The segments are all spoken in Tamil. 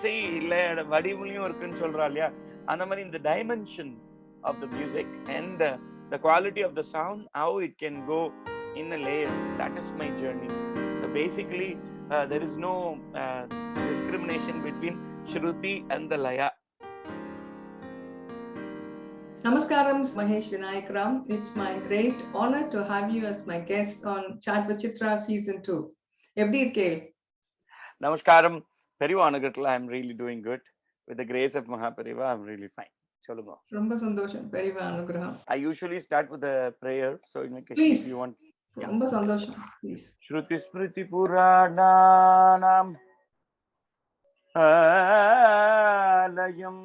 இசை இல்ல வடிவுலையும் இருக்குன்னு சொல்றா இல்லையா, அந்த மாதிரி இந்த dimension of the music and the quality of the sound, how it can go in the layers. That is my journey. So basically there is no discrimination between Shruti and the Laya. Namaskaram, Mahesh Vinayakram. It's my great honor to have you as my guest on Chat with Chithra-Season-2. எப்படி இருக்கே? Namaskaram. Periva Anugrathla, I'm really doing good. With the grace of Mahaperiva, I'm really fine. Cholunga. ரொம்ப சந்தோஷம். பெரியவா அனுகிரகம். I usually start with a prayer, so in case Please. if you want. ரொம்ப சந்தோஷம். Please. Shruti Smriti Purananam Alayam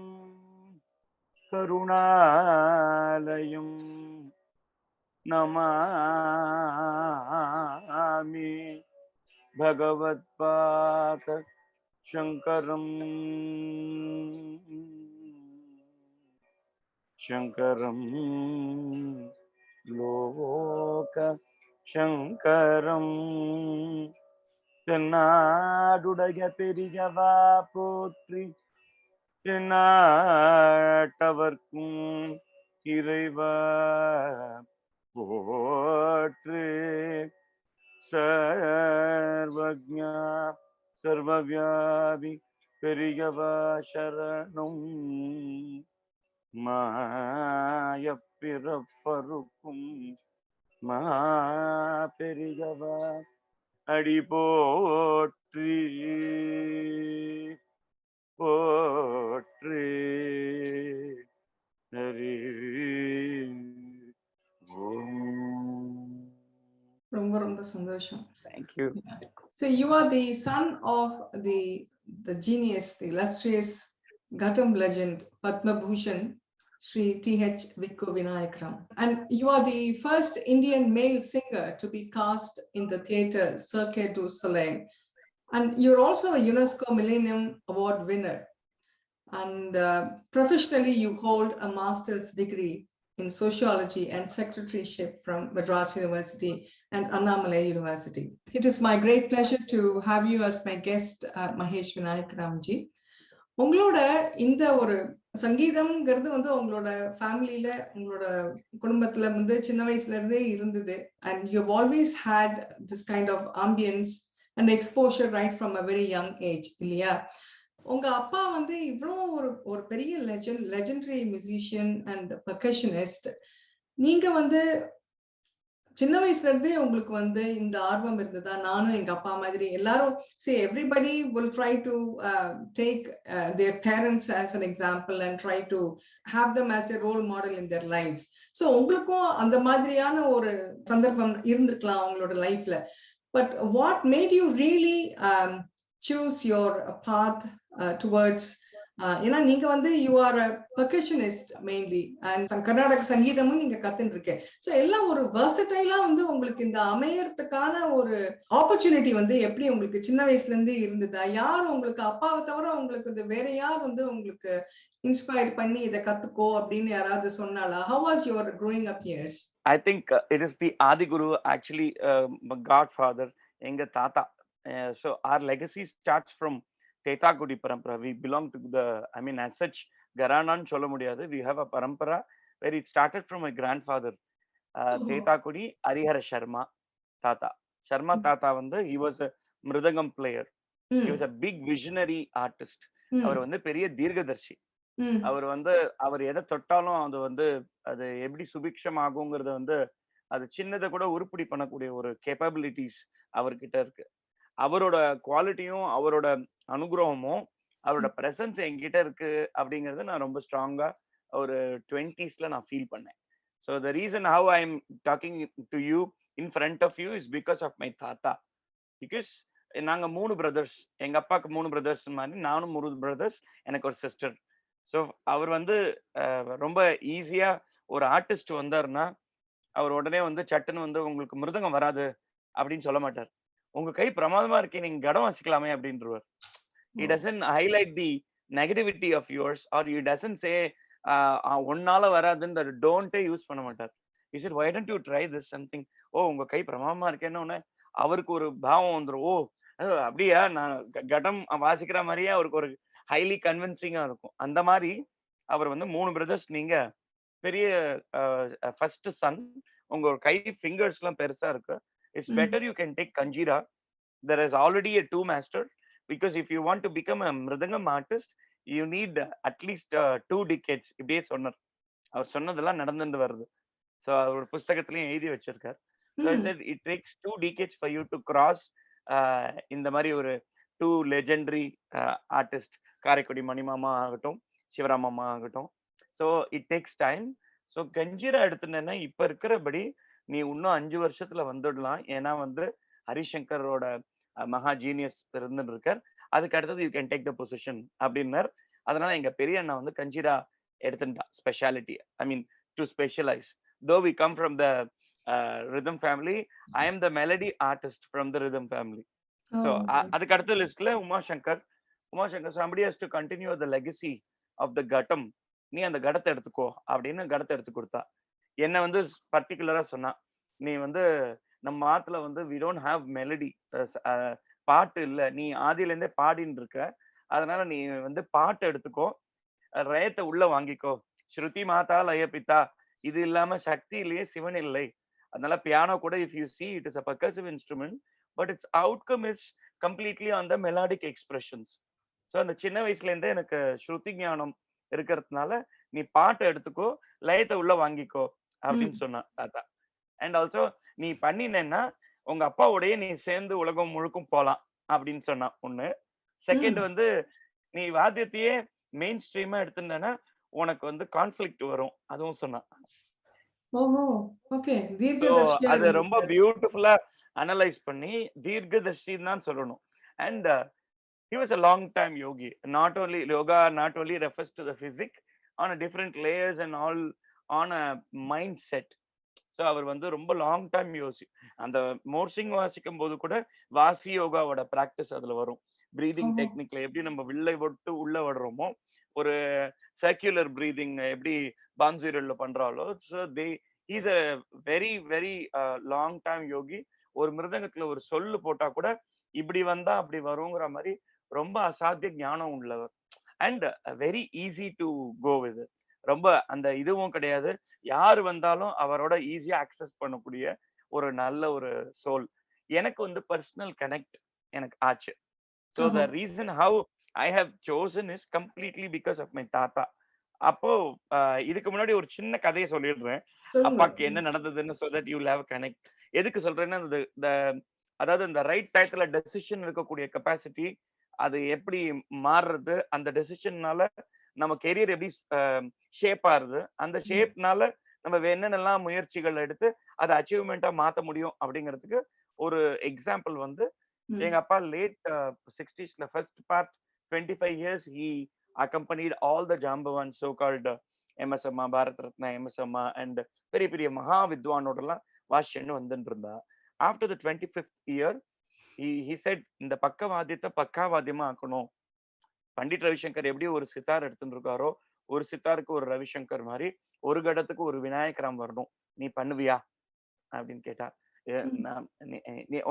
Karunalayam Namami Bhagavad Pata Shankaram Loka Shankaram Tennadudaga Perigava Potri Tennatavarkum Iraiva Potri Sarvagnya Sarvavyavi Perigava Sharanam Maya Pirapparukum Ma Perigava Adi Potri Potri Hari ரொம்ப ரொம்ப சந்தோஷம். Thank you. So you are the son of the genius, the illustrious Ghatam legend, Padma Bhushan, Shri T.H. Vikku Vinayakram. And you are the first Indian male singer to be cast in the theatre Cirque du Soleil. And you're also a UNESCO Millennium Award winner. And professionally, you hold a master's degree in sociology and secretaryship from Madras University and Annamalai University. It is my great pleasure to have you as my guest, Mahesh Vinayakram ji. உங்களோட இந்த ஒரு சங்கீதம்ங்கிறது வந்து உங்களோட ஃபேமிலியில உங்களோட குடும்பத்துல வந்து சின்ன வயசுல இருந்தே இருந்தது. And you've always had this kind of ambience and exposure right from a very young age, இல்லையா? உங்க அப்பா வந்து இவ்வளோ ஒரு பெரிய லெஜெண்டரி மியூசிஷியன் அண்ட் பெர்கஷனிஸ்ட். நீங்க வந்து சின்ன வயசுல இருந்தே உங்களுக்கு வந்து இந்த ஆர்வம் இருந்ததா? நானும் எங்க அப்பா மாதிரி எல்லாரும் everybody will try to take their parents as an example and try to have them as a role model in their lives. So உங்களுக்கும் அந்த மாதிரியான ஒரு சந்தர்ப்பம் இருந்திருக்கலாம் உங்களோட லைஃப்ல. But what made you really choose your path towards ஏன்னா நீங்க வந்து you are a percussionist mainly and Karnataka சங்கீதமும் நீங்க கத்துட்டு இருக்கீங்க. சோ எல்லாம் ஒரு versatile-ஆ வந்து உங்களுக்கு இந்த அமையறதுக்கான ஒரு ஆப்பர்ச்சுனிட்டி வந்து எப்படி உங்களுக்கு சின்ன வயசுல இருந்து இருந்ததா? யார் உங்களுக்கு அப்பாவை தவிர உங்களுக்கு இந்த வேற யார் வந்து உங்களுக்கு இன்ஸ்பயர் பண்ணி இத கத்துக்கோ அப்படின்னு யாராவது சொன்னாலா? How was your growing up years? I think it is the Adi Guru, actually godfather, enga tata. So our legacy starts from Tetakudi parampara. We belong to the, I mean, as such, Garanan சொல்ல முடியாது. We have a parampara where it started from my grandfather, Tetakudi Harihara Sharma Tata. Sharma Tata வந்து he was a mridangam player. He was a big visionary artist. அவர் வந்து பெரிய தீர்க்கதர்ஷி. அவர் வந்து அவர் எதை தொட்டாலும் அது வந்து அது எப்படி சுபிக்ஷம் ஆகுங்கிறத வந்து அது சின்னதை கூட உருப்படி பண்ணக்கூடிய ஒரு கேப்பபிலிட்டிஸ் அவர்கிட்ட இருக்கு. அவரோட குவாலிட்டியும் அவரோட அனுகிரகமும் அவரோட பிரசன்ஸ் என்கிட்ட இருக்கு அப்படிங்கறது நான் ரொம்ப ஸ்ட்ராங்கா ஒரு 20s நான் ஃபீல் பண்ணேன். So the reason how I am talking to you in front of you is because of my தாத்தா. பிகாஸ் நாங்க 3 பிரதர்ஸ், எங்க அப்பாவுக்கு 3 பிரதர்ஸ் மாதிரி நானும் 3 பிரதர்ஸ், எனக்கு ஒரு சிஸ்டர். ஸோ அவர் வந்து ரொம்ப ஈஸியா ஒரு ஆர்டிஸ்ட் வந்தாருன்னா அவர் உடனே வந்து சட்டுன்னு வந்து உங்களுக்கு மிருதங்கம் வராது அப்படின்னு சொல்ல மாட்டார். உங்க கை பிரமாதமா இருக்கே, நீங்க கடம் வாசிக்கலாமே அப்படின்றவர். He doesn't highlight the negativity of yours or he doesn't say ஒன்னால வராதுன்னு டோன்ட்டே யூஸ் பண்ண மாட்டார். He said, why don't you try this something? ஓ உங்க கை பிரமாதமா இருக்கேன்னு அவருக்கு ஒரு பாவம் வந்துடும். ஓ அப்படியா, நான் கடம் வாசிக்கிற மாதிரியே அவருக்கு ஒரு ஹைலி கன்வின்சிங்கா இருக்கும். அந்த மாதிரி அவர் வந்து 3 பிரதர்ஸ். நீங்க பெரிய ஃபர்ஸ்ட் சன். உங்க கை ஃபிங்கர்ஸ் எல்லாம் பெருசா இருக்கு. It's better you can take kanjira. There is already a two master, because if you want to become a mridangam artist, you need at least 2 decades. இப்படியே சொன்னார். அவர் சொன்னதெல்லாம் நடந்துட்டு வருது. ஸோ அவர் புஸ்தகத்திலையும் எழுதி வச்சிருக்கார். So I set it takes 2 decades for you to cross இந்த மாதிரி ஒரு 2 legendary ஆர்டிஸ்ட், காரைக்குடி மணிமாமா ஆகட்டும், சிவராமம்மா ஆகட்டும். So it takes time. So kanjira எடுத்துட்டேன்னா இப்ப இருக்கிறபடி நீ இன்னும் 5 வருஷத்துல வந்துடலாம். ஏன்னா வந்து ஹரிசங்கரோட மகா ஜீனியஸ் இருந்துட்டு இருக்கார். அதுக்கு அடுத்தது you can take the position அப்படின்னார். அதனால எங்க பெரிய அண்ணா வந்து கஞ்சீரா எடுத்துட்டா speciality. I mean to specialise. Though we come from the rhythm family, I am the melody artist from the rhythm family. So அதுக்கு அடுத்த லிஸ்ட்ல Umashankar. somebody has to continue the legacy of the Ghatam. நீ அந்த கடத்தை எடுத்துக்கோ அப்படின்னு கடத்தை எடுத்து கொடுத்தா. என்ன வந்து பர்டிகுலரா சொன்னா, நீ வந்து நம்ம ஆத்துல வந்து we don't have melody, பாட்டு இல்ல, நீ ஆதியில இருந்தே பாடின்னு இருக்க, அதனால நீ வந்து பாட்டு எடுத்துக்கோ, ரயத்தை உள்ள வாங்கிக்கோ. ஸ்ருதி மாதா லய பிதா, இது இல்லாம சக்தி இல்லையே சிவன் இல்லை. அதனால பியானோ கூட if you see it is a percussive instrument, but its outcome is completely on the melodic expressions. So அந்த சின்ன வயசுல இருந்தே எனக்கு ஸ்ருதி ஞானம் இருக்கிறதுனால நீ பாட்டை எடுத்துக்கோ, லயத்தை உள்ள வாங்கிக்கோ அப்படின்னு சொன்னான் தாத்தா. அண்ட் ஆல்சோ நீ பண்ணினேன்னா உங்க அப்பாவுடைய நீ சேர்ந்து உலகம் முழுக்கும் போலாம் அப்படின்னு சொன்னான் ஒண்ணு. செகண்ட் வந்து நீ வாத்தியத்தையே மெயின் ஸ்ட்ரீமா எடுத்துட்டேன்னா உனக்கு வந்து கான்ஃபிளிக்ட் வரும், அதுவும் சொன்னான். அது ரொம்ப பியூட்டிஃபுல்லா அனலைஸ் பண்ணி தீர்க்கதர்ஷின்னு தான் சொல்லணும். And he was a long time yogi. Not only yoga not only refers to the physics, on a different layers and all, on a mindset. So அவர் வந்து ரொம்ப லாங் டைம் அந்த மோர்சிங் வாசிக்கும் போது கூட வாசி யோகாவோட பிராக்டிஸ் அதுல வரும். பிரீதிங் டெக்னிக்ல எப்படி நம்ம வில்லை விட்டு உள்ள விடுறோமோ, ஒரு சர்க்குலர் பிரீதிங் எப்படி பான்சீரல்ல பண்றாலோ, so is a very very long time yogi. ஒரு மிருதங்கத்துல ஒரு சொல்லு போட்டா கூட இப்படி வந்தா அப்படி வருங்கிற மாதிரி ரொம்ப அசாத்திய ஞானம் உள்ளவர். And very easy to go with. ரொம்ப அந்த இதுவும் கிடையாது, யாரு வந்தாலும் அவரோட ஈஸியா அக்சஸ் பண்ணக்கூடிய ஒரு நல்ல ஒரு சோல். எனக்கு வந்து பர்சனல் கனெக்ட் எனக்கு ஆச்சு. So the reason how I have chosen is completely because of my தாத்தா. அப்போ இதுக்கு முன்னாடி ஒரு சின்ன கதையை சொல்லிடுறேன், அப்பாக்கு என்ன நடந்ததுன்னு. So that you have connect. எதுக்கு சொல்றேன்னா, அதாவது இந்த ரைட் டயத்துல டெசிஷன் இருக்கக்கூடிய கெப்பாசிட்டி, அது எப்படி மாறுறது, அந்த டெசிஷன்னால நம்ம கெரியர் எப்படி ஷேப் ஆறுது, அந்த ஷேப்னால நம்ம என்னென்னலாம் முயற்சிகள் எடுத்து அதை அச்சீவ்மெண்டா மாத்த முடியும் அப்படிங்கிறதுக்கு ஒரு எக்ஸாம்பிள் வந்து எங்க அப்பா late 60s first part 25 years he accompanied all the Jambavans, so called MS அம்மா, பாரத் ரத்னா MS அம்மா அண்ட் பெரிய பெரிய மகா வித்வானோட எல்லாம் வாசிச்சுன்னு வந்துட்டு இருந்தா. After the 25th year he said, இந்த பக்கவாத்தியத்தை பக்காவாத்தியமா ஆக்கணும். பண்டிட் ரவிசங்கர் எப்படி ஒரு சித்தார் எடுத்துட்டு இருக்காரோ, ஒரு சித்தாருக்கு ஒரு ரவிசங்கர் மாதிரி ஒரு கடத்துக்கு ஒரு விநாயகராம் வரணும், நீ பண்ணுவியா அப்படின்னு கேட்டா.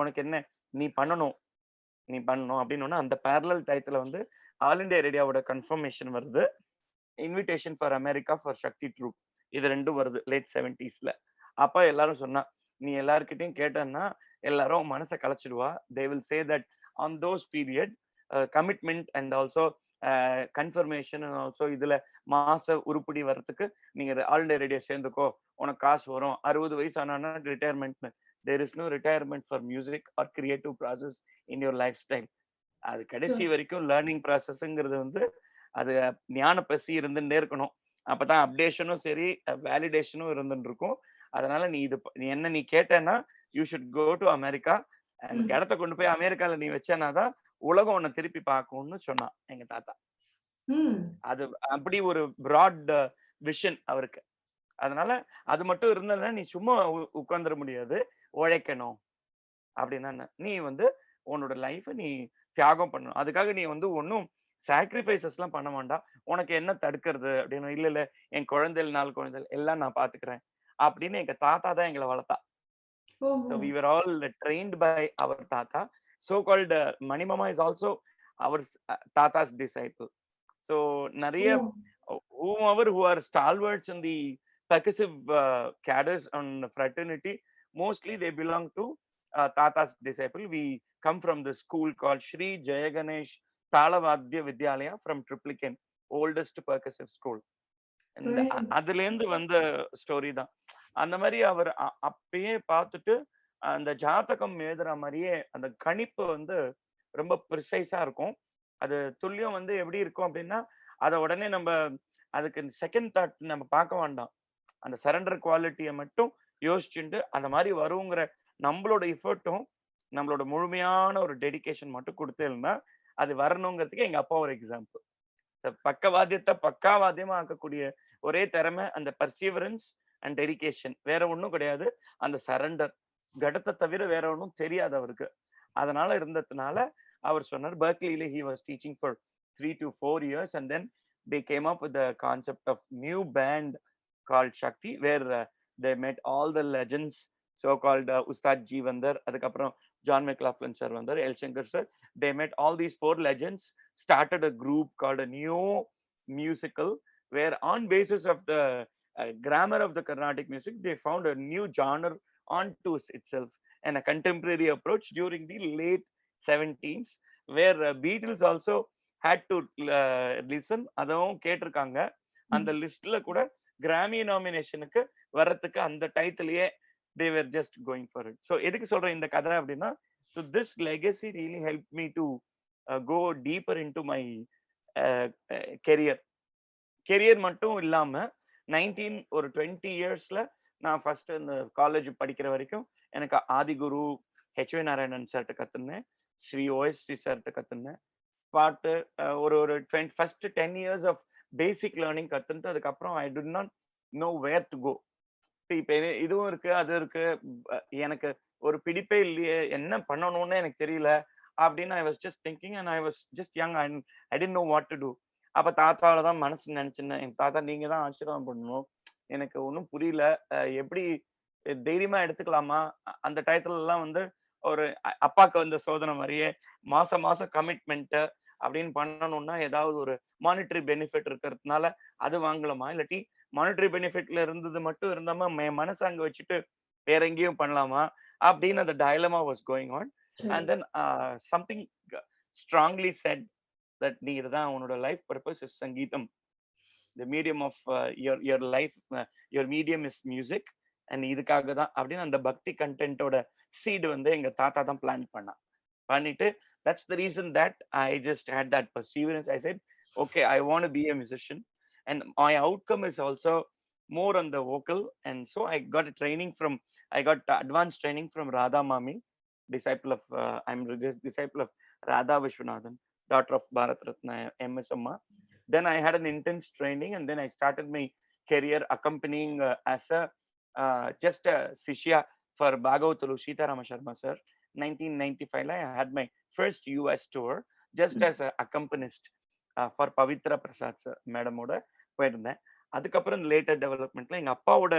உனக்கு என்ன, நீ பண்ணணும் அப்படின்னு அந்த பேரலல் டயத்துல வந்து ஆல் இண்டியா ரேடியோவோட கன்ஃபர்மேஷன் வருது, invitation for America for Shakti troupe, இது ரெண்டும் வருது லேட் 70s. அப்ப எல்லாரும் சொன்னா, நீ எல்லார்கிட்டையும் கேட்டன்னா எல்லாரும் மனசை கலைச்சிடுவா. They will say that on those period commitment and also confirmation and also இதுல மாச உருப்படி வர்றதுக்கு நீங்க ஆல் இண்டியா ரேடியோ சேர்ந்துக்கோ, உனக்கு காசு வரும், 60 வயசு ஆனா retirement. There is no retirement for music or creative process in your lifestyle. அது கடைசி வரைக்கும் லேர்னிங் ப்ராசஸ்ங்கிறது வந்து அது ஞான பசி இருந்துட்டே இருக்கணும். அப்பதான் அப்டேஷனும் சரி வேலிடேஷனும் இருந்துட்டு இருக்கும். அதனால நீ கேட்டேன்னா you should go to America and இடத்த கொண்டு போய் அமெரிக்கால நீ வச்சேனாதான் உலகம் உன்னை திருப்பி பார்க்கும்னு சொன்னான் எங்க தாத்தா. அது அப்படி ஒரு பிராட் விஷன் அவருக்கு. அதனால அது மட்டும் இருந்ததுன்னா நீ சும்மா உட்கார்ந்துட முடியாது, உழைக்கணும் அப்படின்னா நீ வந்து உன்னோட லைஃப் நீ தியாகம் பண்ணணும். அதுக்காக நீ வந்து ஒன்னும் சாக்ரிஃபைசஸ் எல்லாம் பண்ண வேண்டாம். உனக்கு என்ன தடுக்கிறது அப்படின்னு. இல்ல என் குழந்தைகள் 4 குழந்தைகள் எல்லாம் நான் பாத்துக்கிறேன் அப்படின்னு எங்க தாத்தா தான் எங்களை வளர்த்தா. So we were all trained by our tata. So called Manimama is also our tata's disciple. So நிறைய Oh, whomever who are stalwarts in the percussive cadres and fraternity, mostly they belong to Tata's disciple. We come from the school called Shri Jayaganesh Talavadya Vidyalaya from Triplicane, oldest percussive school. And great. அதுலேருந்து வந்த ஸ்டோரி தான். அந்த மாதிரி அவர் அப்பயே பார்த்துட்டு அந்த ஜாதகம் எழுதுற மாதிரியே அந்த கணிப்பு வந்து ரொம்ப ப்ரிசைஸா இருக்கும். அது துல்லியம் வந்து எப்படி இருக்கும் அப்படின்னா, அத உடனே நம்ம அதுக்கு செகண்ட் தாட் நம்ம பார்க்க வேண்டாம். அந்த சரண்டர் குவாலிட்டிய மட்டும் யோசிச்சுண்டு அந்த மாதிரி வருங்கிற நம்மளோட எஃபர்ட்டும், நம்மளோட முழுமையான ஒரு டெடிகேஷன் மட்டும் குடுத்தேன்னா, அது வரணுங்கிறதுக்கு எங்க அப்பா ஒரு எக்ஸாம்பிள். பக்கவாத்தியத்தை பக்காவாத்தியமா ஆக்கக்கூடிய ஒரே திறமை அந்த பர்சீவரன்ஸ் அண்ட் டெடிகேஷன். வேற ஒண்ணும் கிடையாது. அந்த சரண்டர். கடத்த தவிர வேற ஒண்ணும் தெரியாது அவருக்கு. அதனால இருந்ததுனால அவர் சொன்னார் பெர்க்லில he was teaching for 3 to 4 years and then they came up with the concept of new band called Shakti where they met all the legends so called Ustad G Vandar அதுக்கப்புறம் John McLaughlin sir வந்தார் L Shankar sir they met all these four legends started a group called a new musical where on basis of the grammar of the Carnatic music they found a new genre onto itself and a contemporary approach during the late 70s where Beatles also had to listen அதவும் கேட்டிருக்காங்க அந்த லிஸ்ட்ல கூட கிராமி நாமினேஷனுக்கு வர்றதுக்கு அந்த டைட்டிலேயே they were just going for it. So எதுக்கு சொல்றேன் இந்த கதை அப்படின்னா so this legacy really helped me to go deeper into my career மட்டும் இல்லாம 19 ஒரு 20 இயர்ஸ்ல நான் ஃபர்ஸ்ட் இந்த காலேஜ் படிக்கிற வரைக்கும் எனக்கு ஆதிகுரு ஹெச்வி நாராயணன் சார்ட்ட கத்துனேன் ஸ்ரீ ஓஎஸ்டி சார்ட்ட கத்துனேன் பாட்டு ஒரு first 10 years of basic learning கத்துட்டு அதுக்கப்புறம் I did not know where to go இப்ப இதுவும் இருக்கு அது இருக்கு எனக்கு ஒரு பிடிப்பே இல்லையே என்ன பண்ணணும்னு எனக்கு தெரியல அப்படின்னு I was just thinking and I was just young I didn't know what to do அப்ப தாத்தாவோட தான் மனசு நினைச்சுன்னு என் தாத்தா நீங்க தான் ஆசீர்வாதம் பண்ணணும் எனக்கு ஒன்றும் புரியல எப்படி தைரியமா எடுத்துக்கலாமா அந்த டயத்துல எல்லாம் வந்து ஒரு அப்பாவுக்கு வந்த சோதனை மாதிரியே மாசம் கமிட்மெண்ட் அப்படின்னு பண்ணணும்னா ஏதாவது ஒரு மானிட்டரி பெனிஃபிட் இருக்கிறதுனால அது வாங்கலாமா இல்லாட்டி மானிட்டரி பெனிஃபிட்ல இருந்தது மட்டும் இருந்தாம என் மனசு அங்க வச்சுட்டு வேற எங்கேயும் பண்ணலாமா அப்படின்னு அந்த dilemma was going on and then something strongly set that நீ இதுதான் உன்னோட லைஃப் பர்பஸ் இஸ் சங்கீதம் the medium of your life your medium is music and இதுக்காக தான் அப்படின்னு அந்த பக்தி கண்டென்ட்டோட சீடு வந்து எங்க தாத்தா தான் பிளான் பண்ணிட்டு that's the reason that I just had that perseverance. I said okay I want to be a musician and my outcome is also more on the vocal and so I got a training from I got advanced training from Radha Mami disciple of I'm disciple of Radha Vishwanathan daughter of Bharat Ratna MS Amma. Then I had an intense training and then I started my career accompanying as a just a Shishya for Bhagavatalu Sitaram Sharma sir. 1995 I had my first US tour just as an accompanist for Pavitra Prasad sir madam oda போயிருந்தேன் அதுக்கப்புறம் லேட்டர் டெவலப்மெண்ட்ல எங்க அப்பாவோட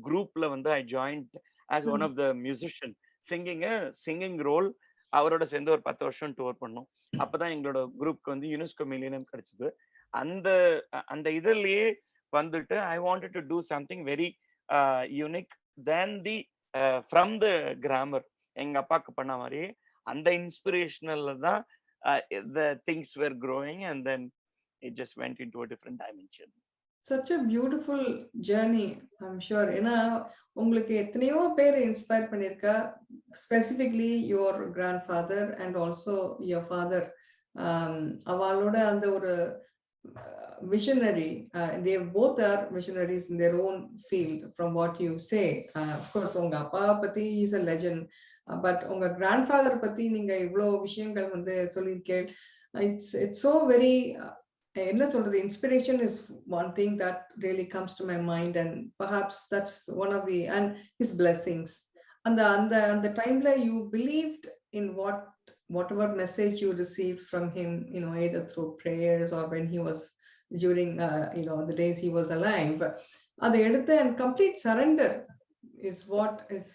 குரூப்ல வந்து I joined as one of the musician singing role அவரோட சேர்ந்து ஒரு 10 வருஷம் டூர் பண்ணோம் அப்பதான் எங்களோட குரூப்க்கு வந்து யுனெஸ்கோ மில்லினியம் கிடைச்சது அந்த அந்த இதுலயே வந்துட்டு ஐ wanted to do something very unique then the from the grammar எங்க அப்பாக்கு பண்ண மாதிரி அந்த இன்ஸ்பிரேஷனல்ல தான் the things were growing and then it just went into a different dimension. Such a beautiful journey, I'm sure. ஏன்னா உங்களுக்கு எத்தனையோ பேர் இன்ஸ்பயர் பண்ணிருக்கா specifically your grandfather and also your father அவளோட அந்த ஒரு visionary they both are missionaries in their own field from what you say of course உங்க அப்பா பத்தி is a legend but உங்க grandfather பத்தி நீங்க இவ்ளோ விஷயங்கள் வந்து சொல்லிருக்கேன் it's so very என்ன சொல்றது inspiration is one thing that really comes to my mind and perhaps that's one of the and his blessings அந்த டைம்ல you believed in whatever message you received from him either through prayers or when he was during the days he was alive அதை எடுத்து and complete surrender is what is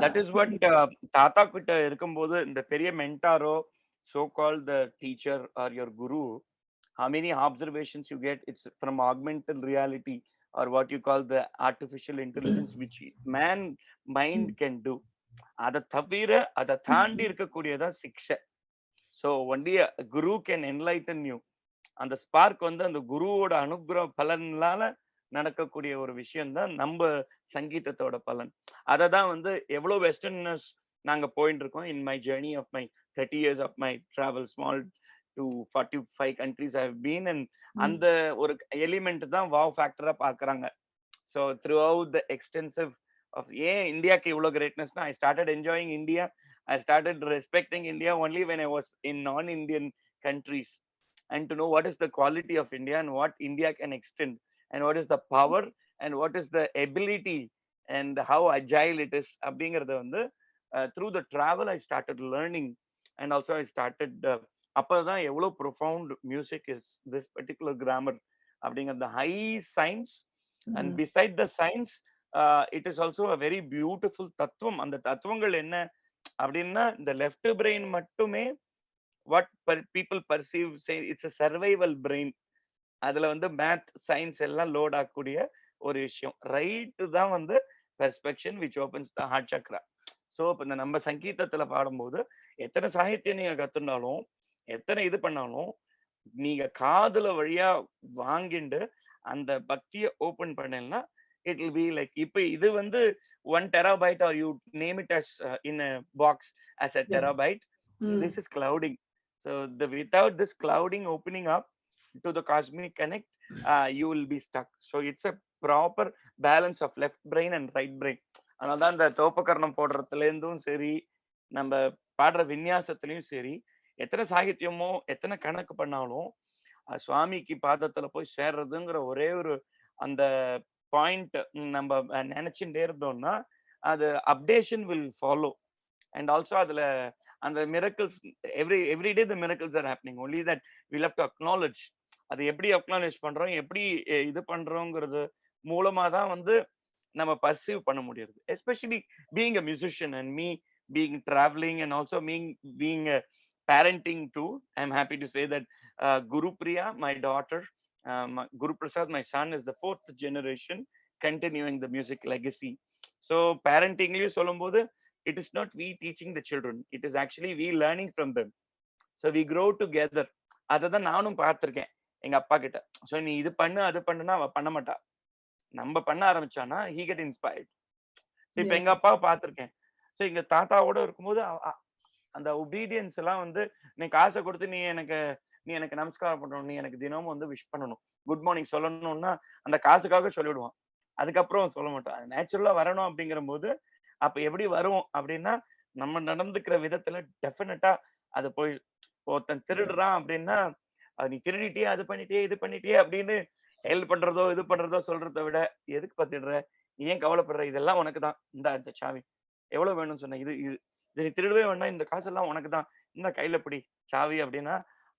that is what தாத்தா கிட்ட இருக்கும்போது இந்த பெரிய மென்டாரோ so called the teacher or your guru how many observations you get, it's from augmented reality or what you call the artificial intelligence, which man mind can do. அதை தவிர அதை தாண்டி இருக்கக்கூடியதா சிக்ஷை. So only guru can enlighten you. அந்த ஸ்பார்க் வந்து அந்த குருவோட அனுகிரக பலனால நடக்கக்கூடிய ஒரு விஷயம் தான் நம்ம சங்கீதத்தோட பலன். அதை தான் வந்து எவ்வளவு வெஸ்டர்னர்ஸ் நாங்க போயிட்டு இருக்கோம். In my journey of my 30 years of my travel small to 45 countries I have been, and அந்த ஒரு எலிமெண்ட் தான் வாவ் ஃபேக்டரா பாக்குறாங்க. So throughout the extensive of ஏன் இந்தியாவுக்கு இவ்வளவு கிரேட்னஸ்னா, I started enjoying India, I started respecting India only when I was in non-Indian countries, and to know what is the quality of India and what India can extend, and what is the power and what is the ability and how agile it is. அப்படிங்கறத வந்து through the travel I started learning, and also I started அப்பதான் எவ்வளவு profound music is this particular grammar அப்படிங்கிற the high science, and beside the science it is also a very beautiful தத்துவம். அந்த தத்துவங்கள் என்ன அப்படின்னா, இந்த லெஃப்ட் பிரெயின் மட்டுமே what people perceive say it's a survival brain. அதுல வந்து மேத் சயின்ஸ் எல்லாம் லோட் ஆகக்கூடிய ஒரு விஷயம். ரைட்டு தான் வந்து perspective which opens the heart chakra. So இப்போ இந்த நம்ம சங்கீதத்துல பாடும்போது எத்தனை சாகித்யம் நீங்க கத்துனாலும், எத்தனை இது பண்ணாலும், நீங்க காதுல வழியா வாங்கிண்டு அந்த பக்தியை ஓபன் பண்ணலன்னா இட் வில் பி லைக், இப்போ இது வந்து 1 terabyte or you name it as in a box as a terabyte. This is clouding. So the without this clouding opening up to the cosmic connect, you will be stuck. So it's a proper balance of left brain and right brain. அதனாலதான் இந்த தோப்பக்கரணம் போடுறதுல இருந்தும் சரி, நம்ம பாடுற விநியாசத்திலையும் சரி, எத்தனை சாகித்யமோ எத்தனை கணக்கு பண்ணாலும் சுவாமிக்கு பாதத்துல போய் சேர்றதுங்கிற ஒரே ஒரு அந்த பாயிண்ட் நம்ம நினைச்சுட்டே இருந்தோம்னா அது updation will follow. And also அதுல அந்த miracles every day the miracles are happening. Only that will have to acknowledge. அது எப்படி அக்னாலேஜ் பண்றோம், எப்படி இது பண்றோங்கிறது மூலமா தான் வந்து நம்ம பர்சீவ் பண்ண முடியுது. Especially being a musician and me being travelling and also being parenting too. I'm happy to say that Guru Priya, my daughter, Guru Prasad, my son, is the 4th generation continuing the music legacy. So parenting liye solumbodhu, it is not we teaching the children, it is actually we learning from them. So we grow together. அததான் நானும் பார்த்திருக்கேன் எங்க அப்பா கிட்ட. ஸோ நீ இது பண்ணு அது பண்ணுனா அவ பண்ண மாட்டா, நம்ம பண்ண ஆரம்பிச்சானா he get inspired. ஸோ இப்ப எங்க அப்பாவை பார்த்திருக்கேன். ஸோ எங்க தாத்தாவோட இருக்கும்போது அந்த ஒபீடியன்ஸ் எல்லாம் வந்து, நீ காசை கொடுத்து நீ எனக்கு நமஸ்காரம் பண்ணணும், நீ எனக்கு தினமும் வந்து விஷ் பண்ணணும், குட் மார்னிங் சொல்லணும்னா அந்த காசுக்காக சொல்லிவிடுவான். அதுக்கப்புறம் சொல்ல மாட்டான். அது நேச்சுரலா வரணும் அப்படிங்கிற போது அப்ப எப்படி வரும் அப்படின்னா, நம்ம நடந்துக்கிற விதத்துல டெஃபினட்டா அது போய் ஒருத்தன் திருடுறான் அப்படின்னா, நீ திருடிட்டியே அது பண்ணிட்டியே இது பண்ணிட்டியே அப்படின்னு ஹெல்ப் பண்றதோ இது பண்றதோ சொல்றதை விட, எதுக்கு பத்திடுற, நீ ஏன் கவலைப்படுற, இதெல்லாம் உனக்கு தான், இந்த சாவி எவ்வளவு வேணும்னு சொன்ன, இது இது நீ திருடவே வேண்டாம், இந்த காசெல்லாம் உனக்கு தான், இந்த கையில பிடி சாவி அப்படின்னா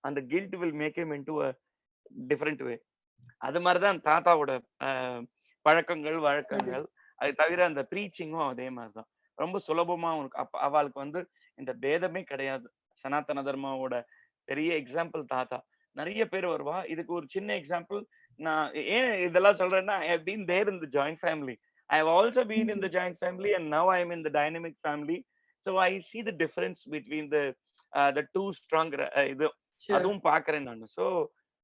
அந்த guilt will make him into a different way. அது மாதிரிதான் தாத்தாவோட பழக்கங்கள் வழக்கங்கள். அது தவிர அந்த ப்ரீச்சிங்கும் அதே மாதிரிதான் ரொம்ப சுலபமா அவளுக்கு வந்து இந்த பேதமே கிடையாது. சனாதன தர்மாவோட பெரிய எக்ஸாம்பிள் தாத்தா. நிறைய பேர் வருவா. இதுக்கு ஒரு சின்ன எக்ஸாம்பிள் நான் ஏன் இதெல்லாம் சொல்றேன்னா, I have been there in the joint family. I have also been in the joint family and now I am in the dynamic family. So I see the difference between the two strong இது அதுவும் பாக்குறேன் நான். ஸோ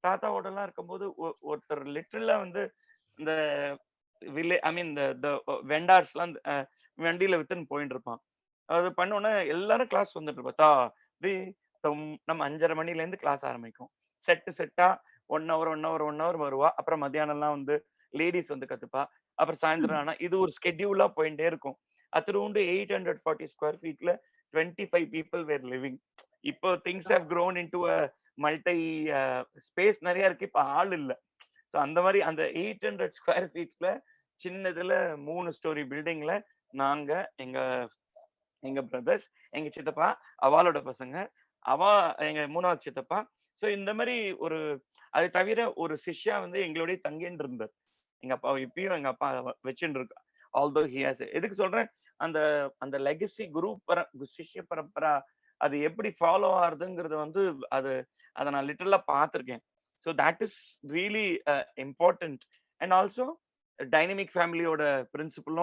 தாத்தாவோட எல்லாம் இருக்கும்போது ஒருத்தர் லிட்டரலா வந்து இந்த ஐ மீன் இந்த வெண்டார்ஸ் எல்லாம் வண்டியில வித்துன்னு போயிட்டு இருப்பான். அது பண்ணோன்னா எல்லாரும் கிளாஸ் வந்துட்டு இருப்பா. நம்ம 5:30 மணில இருந்து கிளாஸ் ஆரம்பிக்கும். செட்டா 1 hour 1 hour 1 hour வருவா. அப்புறம் மத்தியானம் எல்லாம் வந்து லேடிஸ் வந்து கத்துப்பா. அப்புறம் சாயந்தரம் ஆனா இது ஒரு ஸ்கெட்யூலா போயிட்டே இருக்கும். அத்தோண்டு 840 ஸ்கொயர் ஃபீட்ல 25 people were living. இப்போ things have grown into a multi space நிறைய இருக்கு, இப்ப ஆள் இல்ல. ஸோ அந்த மாதிரி அந்த 800 ஸ்கொயர் ஃபீட்ல சின்னதுல 3 ஸ்டோரி பில்டிங்ல நாங்க எங்க பிரதர்ஸ், எங்க சித்தப்பா, அவளோட பசங்க, எங்க 3வது சித்தப்பா. ஸோ இந்த மாதிரி ஒரு அது தவிர ஒரு சிஷ்யா வந்து எங்களோடய தங்கின்னு இருந்தார். எங்க அப்பா இப்பயும் எங்க அப்பா வச்சுட்டு இருக்கா. Although he has. எதுக்கு சொல்றேன், அந்த அந்த லெகசி சிஷ்ய பரம்பரா அது எப்படி ஃபாலோ ஆகுதுங்கிறது வந்து அதை நான் லிட்டரலா பார்த்திருக்கேன். So that is really important. And also dynamic family oda principle,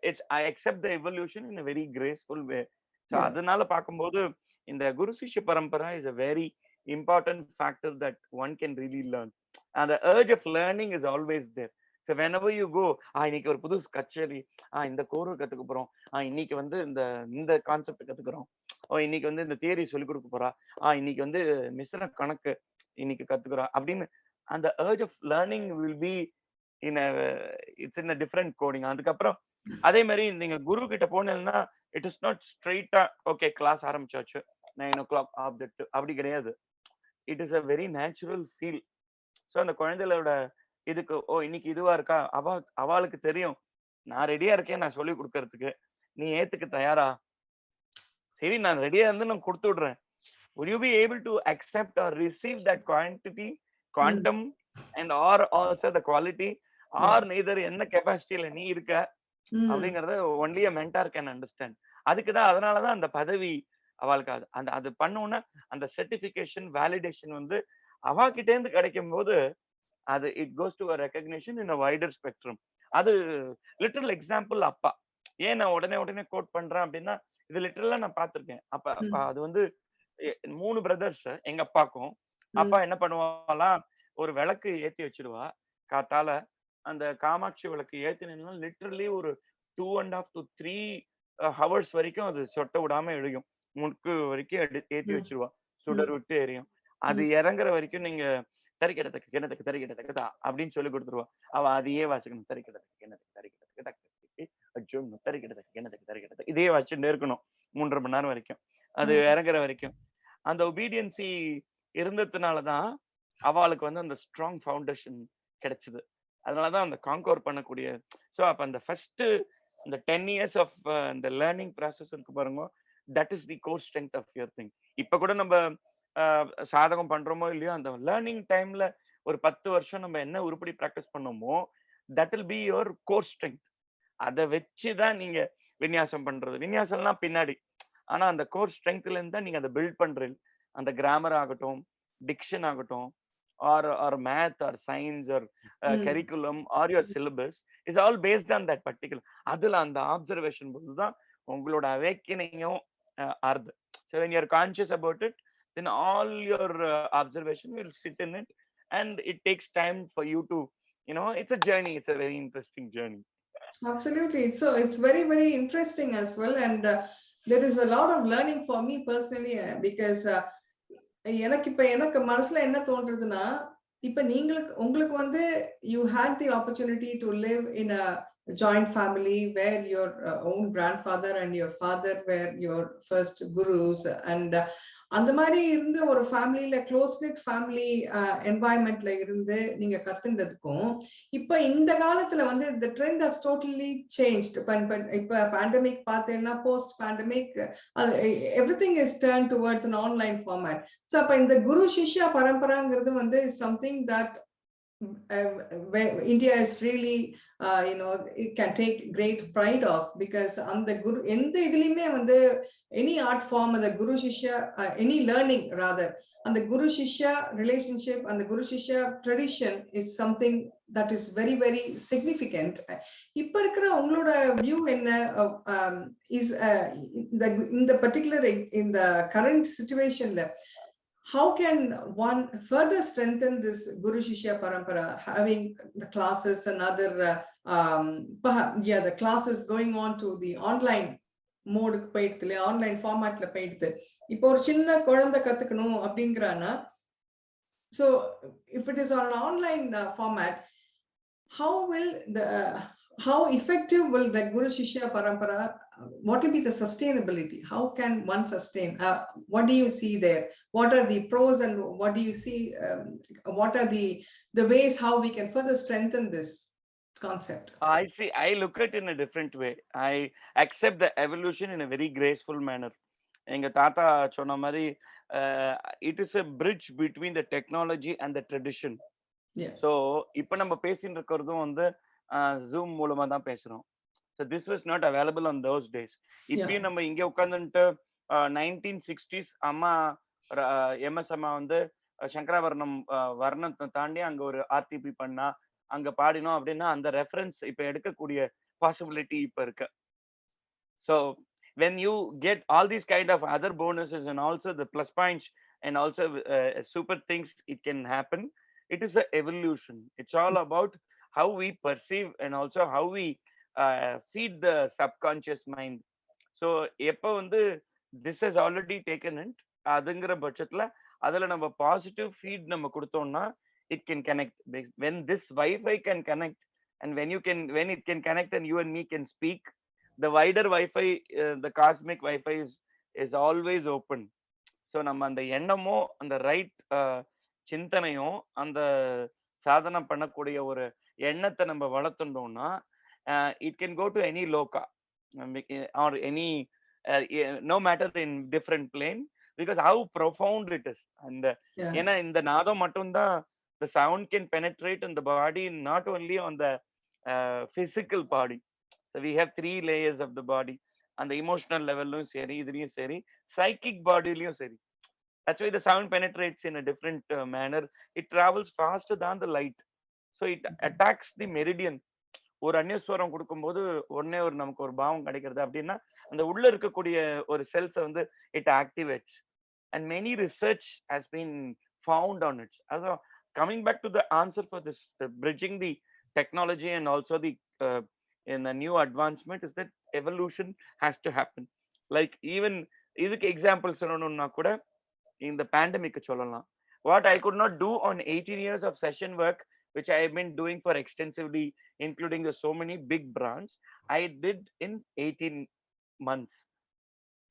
it's I accept the evolution in a very graceful way. So Yeah. adanal paakumbodhu இந்த குரு சிஷ்ய பரம்பரா is a very important factor that one can really learn, and the urge of learning is always there. So whenever you go, இன்னைக்கு ஒரு புது கச்சேரி, இந்த கோரு கத்துக்க போறோம், இன்னைக்கு வந்து இந்த இந்த கான்செப்ட் கத்துக்கிறோம், இன்னைக்கு வந்து இந்த தியரி சொல்லி கொடுக்க போறா, இன்னைக்கு வந்து மிஸ்ர கணக்கு இன்னைக்கு கத்துக்கிறோம் அப்படின்னு, அந்த urge of learning will be in a, it's in a different coding. அதுக்கப்புறம் அதே மாதிரி நீங்க குரு கிட்ட போனீங்கன்னா இட் இஸ் நாட் ஸ்ட்ரெயிட்டா ஓகே கிளாஸ் ஆரம்பிச்சாச்சு 9 o'clock ஆப்ஜெக்ட் அப்படி கிடையாது. It is a very natural feel. So அந்த குழந்தைகளோட இதுக்கு இன்னைக்கு இதுவா இருக்கா, அவளுக்கு தெரியும் நான் ரெடியா இருக்கேன் நான் சொல்லி கொடுக்கறதுக்கு, நீ ஏத்துக்கு தயாரா, சரி நான் ரெடியா இருந்து நான் கொடுத்து விடுறேன். would you be able to accept or receive that quantity, quantum, and or also the quality, or neither என்ன கெபாசிட்டியில நீ இருக்க அப்படிங்கறத only a mentor can understand. அதுக்கு தான், அதனால தான் அந்த பதவி அவளுக்கு அந்த அது பண்ணோன்னா அந்த சர்டிபிகேஷன் வேலிடேஷன் வந்து அவ கிட்ட இருந்து கிடைக்கும் போது அது it goes to a recognition in a wider spectrum. அது லிட்டரல் எக்ஸாம்பிள் அப்பா. ஏன் நான் உடனே கோட் பண்றேன் அப்படின்னா, இது லிட்டரலா நான் பார்த்திருக்கேன். அப்ப அது வந்து 3 பிரதர்ஸ் எங்க அப்பாக்கும். அப்பா என்ன பண்ணுவாலாம், ஒரு விளக்கு ஏத்தி வச்சிடுவா காத்தால. அந்த காமாட்சி விளக்கு ஏத்தினா லிட்டரலி ஒரு 2.5 to 3 ஹவர்ஸ் வரைக்கும் அது சொட்ட விடாம எரியும். முக்கு வரைக்கும் ஏத்தி வச்சிருவா, சுடர் விட்டு எரியும். அது இறங்குற வரைக்கும் நீங்க தறிக்கிடத்துக்கு கிணத்துக்கு தறிக்கிடத்துக்கு தா அப்படின்னு சொல்லி கொடுத்துருவா. அவ அதையே வாசிக்கணும், தறிக்கிடத்துக்கு கிணத்துக்கு தறிக்கிடத்துக்கு தக்கு அச்சோ தறிக்கிடத்துக்கு கிணத்துக்கு தறிக்கிடத்துக்கு இதே வச்சுட்டு இருக்கணும் 3.5 மணி நேரம் வரைக்கும், அது இறங்குற வரைக்கும். அந்த ஒபீடியன்சி இருந்ததுனாலதான் அவளுக்கு வந்து அந்த ஸ்ட்ராங் ஃபவுண்டேஷன் கிடைச்சது. அதனாலதான் அந்த காங்கோர் பண்ணக்கூடிய. ஸோ அப்ப அந்த ஃபர்ஸ்ட் இந்த 10 years ஆஃப் இந்த லேர்னிங் ப்ராசஸ் இருக்கு பாருங்க, that is the core strength of your thing. இப்ப கூட நம்ம சாதகம் பண்றோமோ இல்லையோ, அந்த லேர்னிங் டைம்ல ஒரு 10 வருஷம் நம்ம என்ன உருப்படி ப்ராக்டிஸ் பண்ணோமோ that will be your core strength. அதை வச்சுதான் நீங்க விநியாசம் பண்றது. விநியாசம்லாம் பின்னாடி, ஆனா அந்த கோர் ஸ்ட்ரென்த்ல இருந்து தான் நீங்க அதை பில்ட் பண்றீங்க. அந்த கிராமர் ஆகட்டும், டிக்ஷன் ஆகட்டும், or math or science or curriculum or your syllabus is all based on that particular. அதுல அந்த ஆப்சர்வேஷன் போது தான் உங்களோட அவேக்கனிங்கும் ஆறுது. So when you're conscious about it, then all your observation will sit in it, and it takes time for you to, it's a journey. It's a very interesting journey. Absolutely. So it's very, very interesting as well. And there is a lot of learning for me personally, because எனக்கு மனசுல என்ன தோன்றதுன்னா, இப்ப உங்களுக்கு வந்து you had the opportunity to live in a joint family where your own grandfather and your father were your first gurus, and அந்த மாதிரி இருந்த ஒரு ஃபேமிலியில க்ளோஸ் நெட் ஃபேமிலி என்வாயன்மெண்ட்ல இருந்து நீங்க கத்துண்டதுக்கும் இப்ப இந்த காலத்துல வந்து the trend has totally changed. இப்ப பேண்டமிக் பார்த்தேன்னா, post pandemic everything is turned towards an online format. So அப்ப இந்த குரு சிஷ்யா பரம்பராங்கிறது வந்து something that India is really it can take great pride of, because on the guru எந்த இதுலயுமே வந்து any art form, the guru shishya any learning rather, and the guru shishya relationship and the guru shishya tradition is something that is very, very significant. இப்ப இருக்கிற உங்களோட view என்ன is in the particular in the current situation, how can one further strengthen this Guru Shishya Parampara, having the classes and other, the classes going on to the online mode, online format la போயிடுது. இப்போ ஒரு சின்ன குழந்தை கத்துக்கணும் அப்படிங்கறானா, so if it is on an online format, how effective will the Guru Shishya Parampara, what will be the sustainability? How can one sustain? What do you see there? What are the pros and what do you see? What are the ways how we can further strengthen this concept? I look at it in a different way. I accept the evolution in a very graceful manner. எங்க தாத்தா சொன்ன மாதிரி, it is a bridge between the technology and the tradition. So இப்ப நம்ம பேசிட்டு இருக்கிறதும் வந்து ஜூம் மூலமா தான் பேசுறோம். So this was not available on those days. இப்பயும் நம்ம இங்க உட்கார்ந்துட்டு 1960s அம்மா எம்எஸ் அம்மா வந்து சங்கராபரணம் வர்ணத்தை தாண்டி அங்க ஒரு ஆர்டிபி பண்ணா அங்க பாடினோம் அப்படின்னா அந்த ரெஃபரன்ஸ் இப்ப எடுக்கக்கூடிய பாசிபிலிட்டி இப்ப இருக்கு. So when you get all these kind of other bonuses and also the plus points and also super things it can happen, it is a evolution. It's all about how we perceive and also how we feed the subconscious mind. So எப்ப வந்து this has already taken it அதுங்கிற பட்சத்துல அதுல நம்ம பாசிட்டிவ் ஃபீட் நம்ம கொடுத்தோம்னா it can connect. When this Wi-Fi can connect and when it can connect and you and me can speak, the wider Wi-Fi, the cosmic Wi-Fi is always open. So நம்ம அந்த எண்ணமோ அந்த ரைட் சிந்தனையும் அந்த சாதனை பண்ணக்கூடிய ஒரு எண்ணத்தை நம்ம வளர்த்துட்டோம்னா it can go to any local or any no matter in different plane because how profound it is. அந்த ஏன்னா இந்த நாதம் மட்டும்தான் the sound can penetrate in the body, not only on the physical body. So we have 3 layers of the body. And the emotional level seri, idhiliyum seri, psychic body liyum seri. That's why the sound penetrates in a different manner. It travels faster than the light. So it attacks the meridian. ஒரு அந்நியஸ்வரம் கொடுக்கும்போது உடனே ஒரு நமக்கு ஒரு பாவம் கிடைக்கிறது அப்படின்னா அந்த உள்ள இருக்கக்கூடிய ஒரு செல்ஸை வந்து it activates. And many research has been found on it's. அதான் coming back to the answer for this, bridging the technology and also the in the new advancement is that evolution has to happen. Like even இதுக்கு எக்ஸாம்பிள் சொல்லணும்னா கூட இந்த பேண்டமிக் சொல்லலாம். What I could not do on 18 years of session work, which I have been doing for extensively, including the so many big brands, I did in 18 months.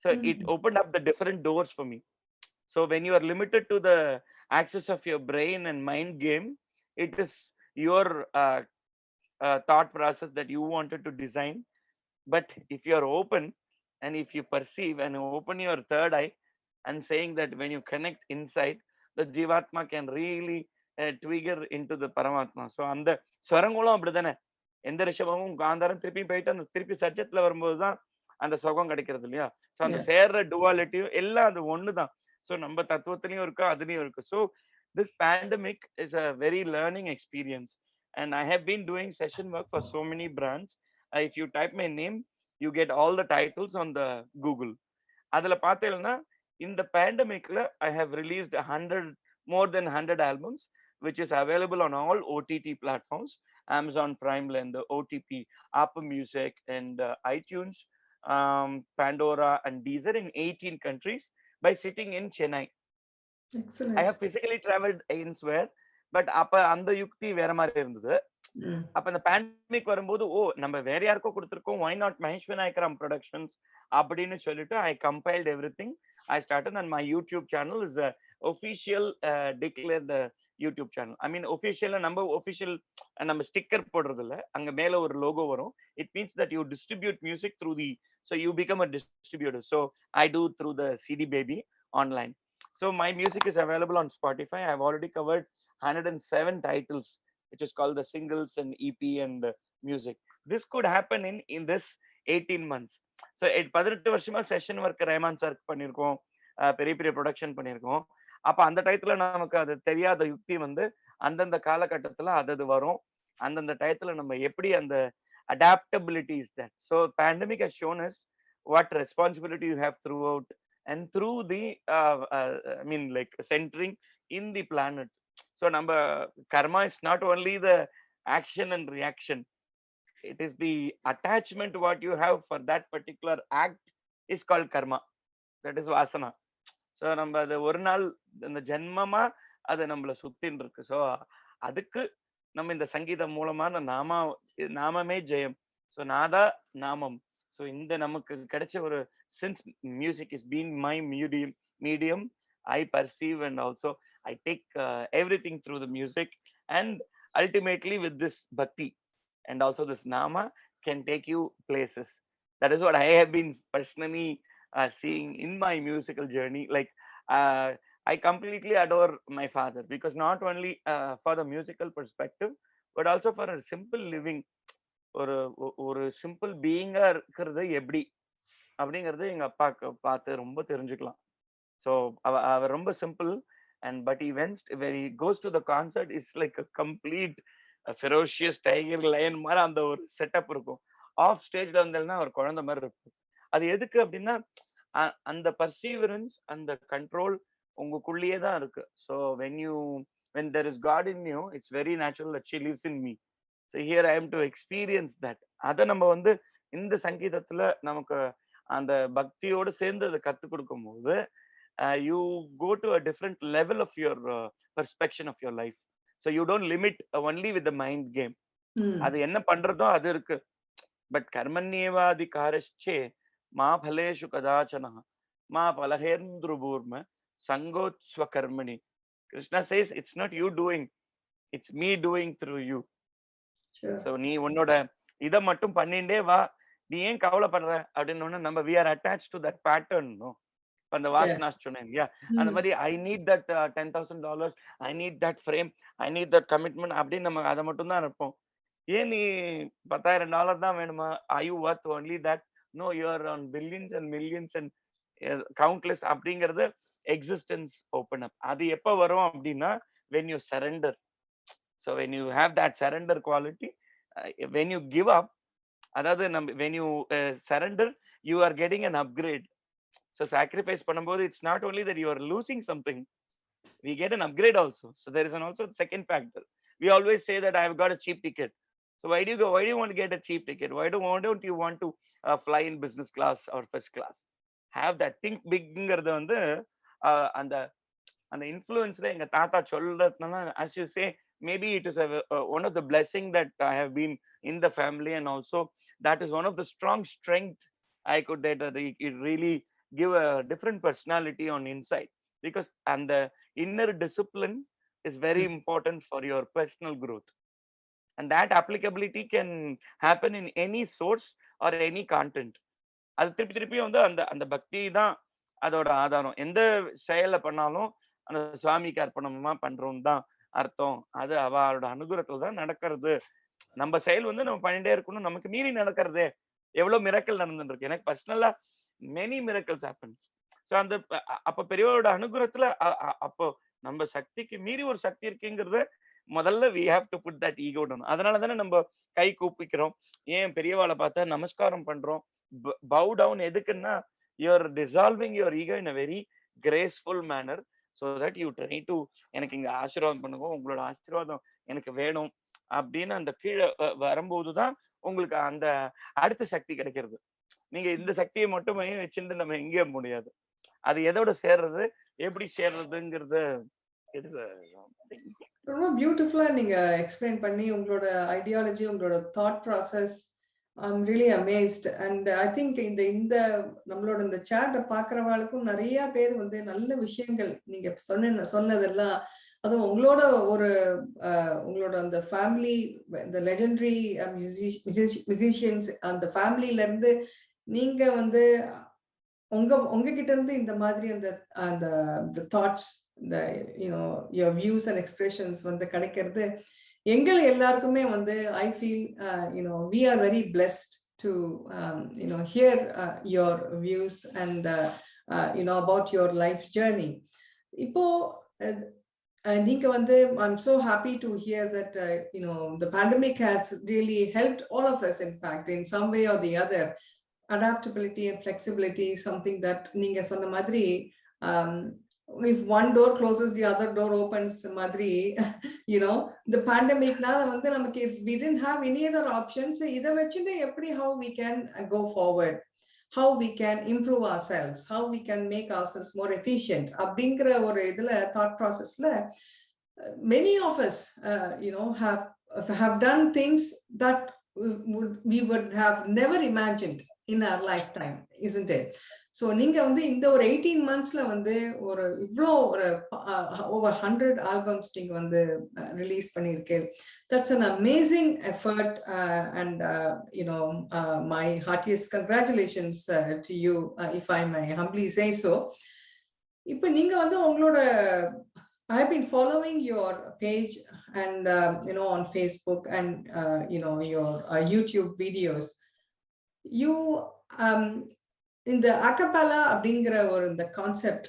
So it opened up the different doors for me. So when you are limited to the access of your brain and mind game, it is your thought process that you wanted to design. But if you are open and if you perceive and open your third eye and saying that when you connect inside, the Jivatma can really trigger into the Paramatma. So அந்த ஸ்வரங்களும் அப்படித்தானே, எந்த ரிஷபமும் காந்தாரம் திருப்பி போயிட்டு அந்த திருப்பி சட்சத்துல வரும்போதுதான் அந்த சுகம் கிடைக்கிறது இல்லையா? ஸோ அந்த சேர்ற டுவாலிட்டியும் எல்லாம் அது ஒண்ணுதான். ஸோ நம்ம தத்துவத்திலையும் இருக்கு அதுலயும் இருக்கு. So this pandemic is a very learning experience. And I have been doing session work for so many brands. If you type my name, you get all the titles on the Google. அதுல பார்த்தேன்னா இந்த பேண்டமிக்ல I have released 100 more than 100 albums which is available on all OTT platforms, Amazon Prime and the OTP, Apple Music and iTunes, Pandora and Deezer in 18 countries by sitting in Chennai. Excellent. I have physically traveled elsewhere, but அப்ப அந்த யுக்தி வேற மாதிரி இருந்தது. அப்ப இந்த பேண்டமிக் வரும்போது ஓ நம்ம வேற யாருக்கோ கொடுத்துருக்கோம், why not Mahesh Vinayakram Productions அப்படின்னு சொல்லிட்டு I compiled everything. I started and my YouTube channel is the official declared the YouTube channel. I mean official நம்ம official நம்ம ஸ்டிக்கர் போடுறது இல்ல, அங்க மேல ஒரு லோகோ வரும். It means that you distribute music through the, so you become a distributor. So I do through the CD Baby online. So my music is available on Spotify. I've already covered 107 titles, which is called the singles and EP and music. This could happen in this 18 months. So 18 வருஷமா செஷன் ஒர்க் ரஹ்மான் சார் பண்ணியிருக்கோம், பெரிய பெரிய ப்ரொடக்ஷன் பண்ணியிருக்கோம். அப்ப அந்த டயத்துல நமக்கு அது தெரியாத யுக்தி வந்து அந்தந்த காலகட்டத்துல அது வரும். அந்தந்த டயத்துல நம்ம எப்படி அந்த adaptability is that. So pandemic has shown us what responsibility you have throughout and through the I mean like centering in the planet. So number karma is not only the action and reaction, it is the attachment what you have for that particular act is called karma. That is vasana. So நம்ம அது ஒரு நாள் இந்த ஜென்மமா அது நம்மள சுத்தின்னு இருக்கு. ஸோ அதுக்கு நம்ம இந்த சங்கீதம் மூலமான நாமமே ஜெயம். ஸோ நாதா நாமம். ஸோ இந்த நமக்கு கிடைச்ச ஒரு since music is been my medium, I perceive and also I take everything through the music, and ultimately with this bhakti and also this nama can take you places. That is what I have been personally seeing in my musical journey. Like I completely adore my father because not only for the musical perspective but also for a simple living. ஒரு சிம்பிள் பீயிங்கா இருக்கிறது எப்படி அப்படிங்கறது எங்க அப்பாக்கு பார்த்து ரொம்ப தெரிஞ்சுக்கலாம். ஸோ அவர் ரொம்ப simple. and but when he goes to the concert, it's like a complete ferocious tiger lion மாதிரி அந்த ஒரு செட்டப் இருக்கும். ஆஃப் ஸ்டேஜ்ல வந்தேன்னா ஒரு குழந்தை மாதிரி இருக்கும். அது எதுக்கு அப்படின்னா அந்த பர்சீவரன்ஸ், அந்த கண்ட்ரோல் உங்களுக்குள்ளேயே தான் இருக்கு. So when there is God in you, it's very natural that she lives in me. So here I am to experience that. அத நம்ம வந்து இந்த சங்கீதத்துல நமக்கு அந்த பக்தியோடு சேர்ந்து அதை கத்துக் கொடுக்கும் போது you go to a different level of your perception of your life. So you don't limit only with the mind game. அது என்ன பண்றதோ அது இருக்கு. பட் கர்மண்யேவாதி காரஸ்சே மா பலேஷு கதாச்சனா மா பலஹேந்திருபூர்ம சங்கோத்ஸ்வ கர்மணி. Krishna says it's not you doing, it's me doing through you. So நீ உன்னோட இதை மட்டும் பண்ணிண்டே வா, நீ ஏன் கவலைப்படுற அப்படின்னு நம்ம we are attached to that pattern. No, அந்த வாசனா சொன்னேன் இல்லையா, அந்த மாதிரி I need that $10,000, I need that frame, I need that commitment அப்படின்னு நம்ம அதை மட்டும் தான் இருப்போம். ஏன் நீ $10,000 தான் வேணுமா? I you worth only that? No, you are on billions and millions and countless அப்படிங்கிறது எக்ஸிஸ்டன்ஸ் ஓப்பன் அப். அது எப்போ வரும் அப்படின்னா when you surrender. So when you have that surrender quality, when you give up, அதாவது நம்ம when you surrender, you are getting an upgrade. So sacrifice பண்ணும்போது it's not only that you are losing something, we get an upgrade also. So there is an also second factor. We always say that I have got a cheap ticket. So why do you want to get a cheap ticket? Why don't you want to fly in business class or first class? Have that, think bigங்கிறது வந்து அந்த அந்த இன்ஃப்ளூயன்ஸ்ல எங்க தாத்தா சொல்றதுனால, as you say, maybe it is one of the blessing that I have been in the family, and also that is one of the strong strength I could that it really give a different personality on inside, because and the inner discipline is very important for your personal growth, and that applicability can happen in any source or any content. அது திருப்பி திருப்பி வந்து அந்த அந்த பக்தி தான் அதோட ஆதாரம். எந்த செயலை பண்ணாலும் அந்த சுவாமிக்கு அர்ப்பணமா பண்றோம் தான் அர்த்தம். அது அவரோட அனுகிரகத்துல தான் நடக்கிறது. நம்ம செயல் வந்து நம்ம பண்ணிட்டே இருக்கணும். நமக்கு மீறி நடக்கிறது எவ்வளவு மிரக்கல் நடந்துட்டு இருக்கு. எனக்கு பர்சனலா மெனி மிரக்கல்ஸ் ஹேப்பன்ஸ். ஸோ அந்த அப்ப பெரியவரோட அனுகிரகத்துல அப்போ நம்ம சக்திக்கு மீறி ஒரு சக்தி இருக்குங்கிறத முதல்ல we have to put that ego down. அதனால தானே நம்ம கை கூப்பிக்கிறோம், ஏன் பெரியவாளை பார்த்தா நமஸ்காரம் பண்றோம், bow down. எதுக்குன்னா you are dissolving your ego in a very graceful manner, so that you try to எனக்கு இங்க ஆசீர்வாதம் பண்ணுங்க, உங்களோட ஆசீர்வாதம் எனக்கு வேணும் அப்படின்னு அந்த கீழே வரும்போதுதான் உங்களுக்கு அந்த அடுத்த சக்தி கிடைக்கிறது. நீங்க இந்த சக்தியை மட்டுமே வச்சுட்டு நம்ம எங்கேயே முடியாது. அது எதோட சேர்றது, எப்படி சேர்றதுங்கிறது ரொம்ப பியூட்டிஃபுல்லா நீங்க எக்ஸ்பிளைன் பண்ணி உங்களோட ஐடியாலஜி, உங்களோட thought process, I'm really amazed. And I think இந்த நம்மளோட இந்த சேட்டை பாக்குறவங்களுக்கும் நிறைய பேர் வந்து நல்ல விஷயங்கள் நீங்க சொன்னதெல்லாம், அதுவும் உங்களோட உங்களோட அந்த ஃபேமிலி, இந்த லெஜெண்டரி மியூசிஷியன்ஸ் அந்த ஃபேமிலில இருந்து நீங்க வந்து உங்ககிட்ட இருந்து இந்த மாதிரி அந்த தாட்ஸ், இந்த your views and expressions வந்து கிடைக்கிறது எங்கள் எல்லாருக்குமே வந்து I feel we are very blessed to hear your views and about your life journey. இப்போ நீங்க வந்து I'm so happy to hear that the pandemic has really helped all of us, in fact, in some way or the other. Adaptability and flexibility is something that நீங்க சொன்ன மாதிரி if one door closes, the other door opens madri. The pandemic nala vandu namakku, if we didn't have any other options, idha vechinde eppadi how we can go forward, how we can improve ourselves, how we can make ourselves more efficient abingra or idla thought process la many of us have done things that we would have never imagined in our lifetime, isn't it? So நீங்க வந்து இந்த ஒரு 18 monthsல வந்து ஒரு இவ்ளோ ஒரு over 100 albums நீங்க வந்து ரிலீஸ் பண்ணிருக்கீங்க. That's an amazing effort, and my heartiest congratulations to you, if I may humbly say so. இப்போ நீங்க வந்து உங்களோட I have been following your page and on Facebook and your YouTube videos. You இந்த Acappella அப்படிங்கிற ஒரு இந்த concept,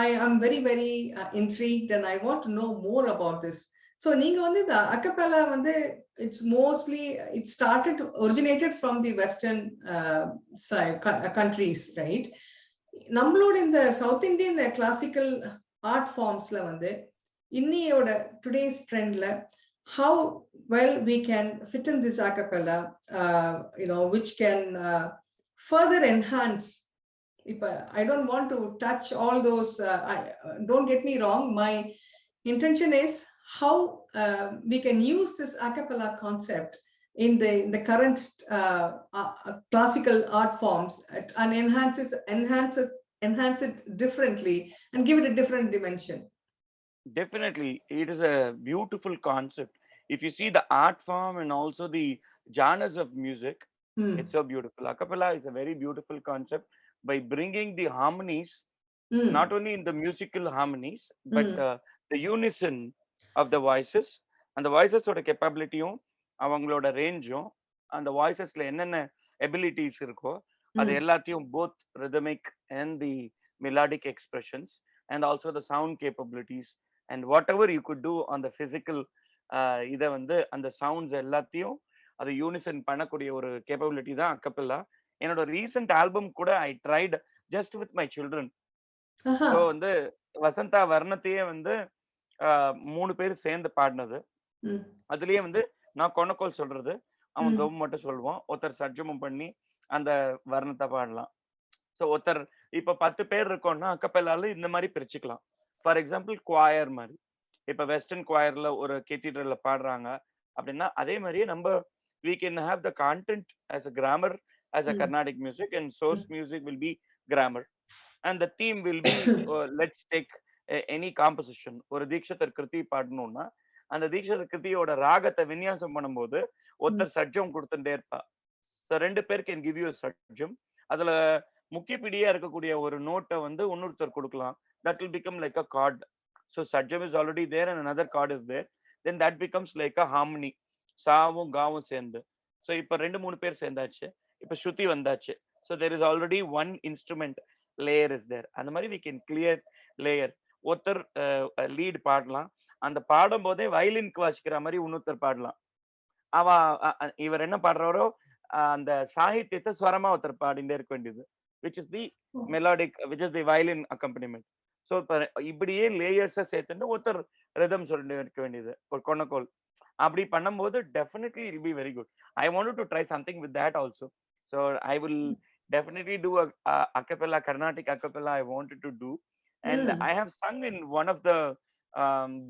I am very, very intrigued and I want to know more about this. So, the Acappella, it's mostly, it originated from the Western countries, right? நம்மளோட இந்த சவுத் இந்தியன் கிளாசிக்கல் ஆர்ட் ஃபார்ம்ஸ்ல இன்னையோட today's ட்ரெண்ட்ல how well we can fit in this acapella, which can further enhance. I don't want to touch all those, don't get me wrong, my intention is how we can use this acapella concept in the current classical art forms and enhance it differently and give it a different dimension. Definitely, it is a beautiful concept. If you see the art form and also the genres of music, it's so beautiful. Acappella is a very beautiful concept by bringing the harmonies, not only in the musical harmonies, but the unison of the voices and the voices oda capability avangaloda range and the voices la enna abilities irukko adu ellathiyum both rhythmic and the melodic expressions and also the sound capabilities and whatever you could do on the physical இத அந்த சவுண்ட்ஸ் எல்லாத்தையும் அது யூனிசன் பண்ணக்கூடிய ஒரு கேப்பபிலிட்டி தான் அக்கப்பெல்லா. என்னோட ரீசெண்ட் ஆல்பம் கூட I tried just with my children. So Vasantha வர்ணத்தையே 3 பேர் சேர்ந்து பாடினது. அதுலயே நான் கொணக்கோல் சொல்றது, அவன் தொம் மட்டும் சொல்லுவான். ஒருத்தர் சர்ஜமும் பண்ணி அந்த வர்ணத்தை பாடலாம். ஸோ ஒருத்தர் இப்ப 10 பேர் இருக்கோம்னா அக்கப்பெல்லால இந்த மாதிரி பிரிச்சுக்கலாம். ஃபார் எக்ஸாம்பிள் குவாயர் மாதிரி, இப்ப வெஸ்டர்ன் குவாயர்ல ஒரு கேத்தீட்ரல்ல பாடுறாங்க அப்படின்னா அதே மாதிரியே நம்ம we can have the content as a grammar as a Carnatic music and source music will be grammar and the theme will be let's take any composition. ஒரு தீக்ஷிதர் கிருதி பாடணும்னா அந்த தீக்ஷிதர் கிருதியோட ராகத்தை விநியாசம் பண்ணும்போது ஒருத்தர் சட்ஜம் கொடுத்துட்டே இருப்பா. ஸோ 2 பேர் கேன் கிவ் யூ சட்ஜம். அதுல முக்கியப்பிடியா இருக்கக்கூடிய ஒரு நோட்டை இன்னொருத்தர் கொடுக்கலாம். that will become like a chord. So sajam is already there and another chord is there, then that becomes like a harmony. சாவும் காவும் சேர்ந்து. ஸோ இப்ப 2-3 பேர் சேர்ந்தாச்சு. இப்ப ஸ்ருதி வந்தாச்சு. So there is already one instrument layer is there. அந்த மாதிரி we can clear layer. ஒருத்தர் லீட் பாடலாம். அந்த பாடும் போதே வயலினுக்கு வாசிக்கிற மாதிரி இன்னொருத்தர் பாடலாம். இவர் என்ன பாடுறாரோ அந்த சாகித்யத்தை ஸ்வரமா ஒருத்தர் பாடிண்டே இருக்க வேண்டியது, which is the melodic, which is the violin accompaniment. So இப்படியே லேயர்ஸை சேர்த்துட்டு ஒருத்தர் ரிதம் சொல்லிட்டு இருக்க வேண்டியது, ஒரு கொணக்கோல். அப்படி பண்ணும்போது definitely it be very good. I wanted to try something with that also. So I will definitely do a acapella, Carnatic acapella I wanted to do. And I have sung in one of the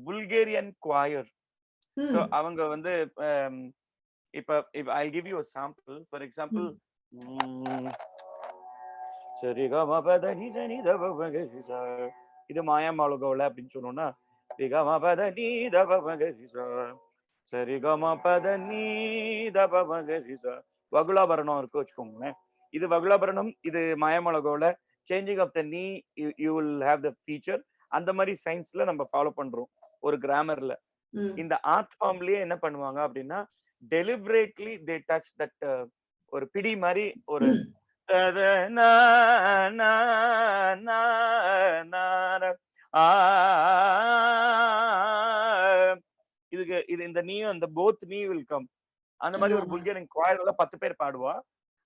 Bulgarian choir. So அவங்க if I'll give you a sample. For example, இது மாயாமாளுகோல அப்படின்னு சொன்னோம்னா வகுலாபரணம் இருக்கு வச்சுக்கோங்களேன். இது வகுலாபரணம், இது மாயாமாளுகோல சேஞ்சிங் ஆஃப் த நீ you will have the feature. அந்த மாதிரி சயின்ஸ்ல நம்ம ஃபாலோ பண்றோம் ஒரு கிராமர்ல. இந்த ஆர்ட் ஃபார்ம்லயே என்ன பண்ணுவாங்க அப்படின்னா டெலிபரேட்லி தே டச் தட் ஒரு பிடி மாதிரி ஒரு இதுக்கு இது இந்த நீயும் அந்த போத் நீ வில் கம். அந்த மாதிரி ஒரு புல்கேரியன் குவாயர்ல 10 பேர் பாடுவா.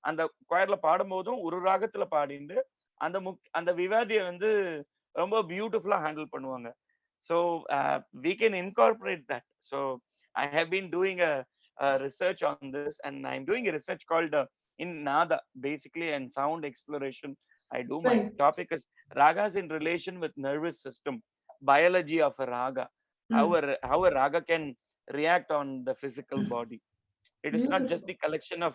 அந்த குவாயர்ல பாடும் போதும் ஒரு ராகத்துல பாடிண்டு அந்த விவாதியை ரொம்ப பியூட்டிஃபுல்லா ஹேண்டில் பண்ணுவாங்க. So we can incorporate that. So I have been doing a research on this, and I'm doing a research called in Nada, basically, and sound exploration. I do my topic is ragas in relation with nervous system, biology of a raga, how a raga can react on the physical body. It is not just the collection of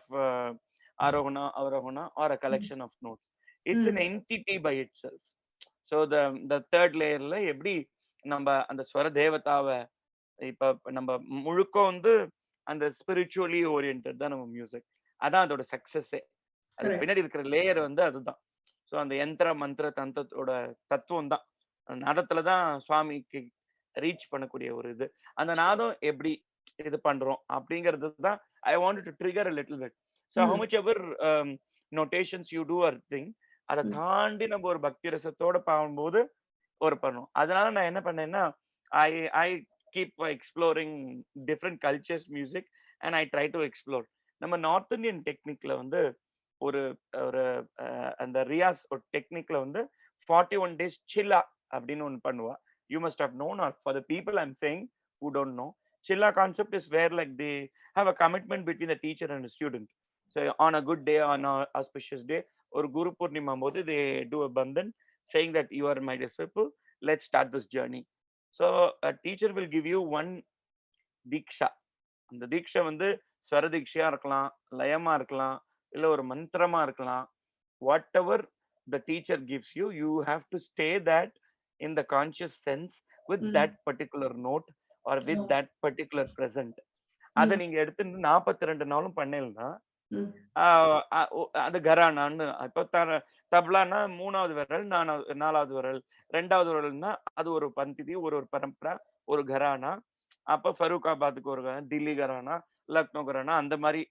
arohana, avarohana, or a collection of notes. It's an entity by itself. So the third layerல எப்படி நம்ம அந்த ஸ்வர தேவதாவை இப்ப நம்ம முழுக்க அந்த ஸ்பிரிச்சுவலி ஓரியன்ட் தான் நம்ம மியூசிக். அதான் அதோட சக்சஸே. அது பின்னாடி இருக்கிற லேயர் அதுதான். ஸோ அந்த யந்திர மந்திர தந்திரத்தோட தத்துவம் தான் நாதத்துலதான் சுவாமிக்கு ரீச் பண்ணக்கூடிய ஒரு இது. அந்த நாதம் எப்படி இது பண்றோம் அப்படிங்கிறது தான் I want to trigger a little bit. So how much ever notations you do or thing, அதை தாண்டி நம்ம ஒரு பக்தி ரசத்தோட பாடும்போது ஒரு பண்ணும். அதனால நான் என்ன பண்ணேன்னா, I I keep exploring different cultures music and I try to explore. நம்ம நார்த் இந்தியன் டெக்னிக்ல வந்து ஒரு ஒரு அந்த ரியாஸ் ஒரு டெக்னிக்ல வந்து 41 டேஸ் சில்லா அப்படின்னு ஒண்ணு பண்ணுவா. You must have known or for the people I am saying who don't know. Chilla concept is where like they have a commitment between the teacher and the student. So on a good day, on a auspicious day, or Guru Purnima mode, they do a bandhan saying that you are my disciple. Let's start this journey. So a teacher will give you one diksha. அந்த தீட்சை வந்து ஸ்வர தீட்சையா இருக்கலாம், லயமா இருக்கலாம், இல்ல ஒரு மந்திரமா இருக்கலாம். Whatever the teacher gives you, you have to stay that in the conscious sense with that particular note or with that particular present. அத நீங்க எடுத்துட்டு 42 நாளும் பண்ணீங்கன்னா, அது கரானான்னு இப்ப தப்லான்னா 3வது விரல், 4வது விரல், 2வது விரல்னா அது ஒரு பந்திதி, ஒரு ஒரு பரம்பரா, ஒரு கரானா. அப்ப ஃபரூக்காபாத்துக்கு ஒரு தில்லி கரானா, லக்னோ கரானா அந்த மாரி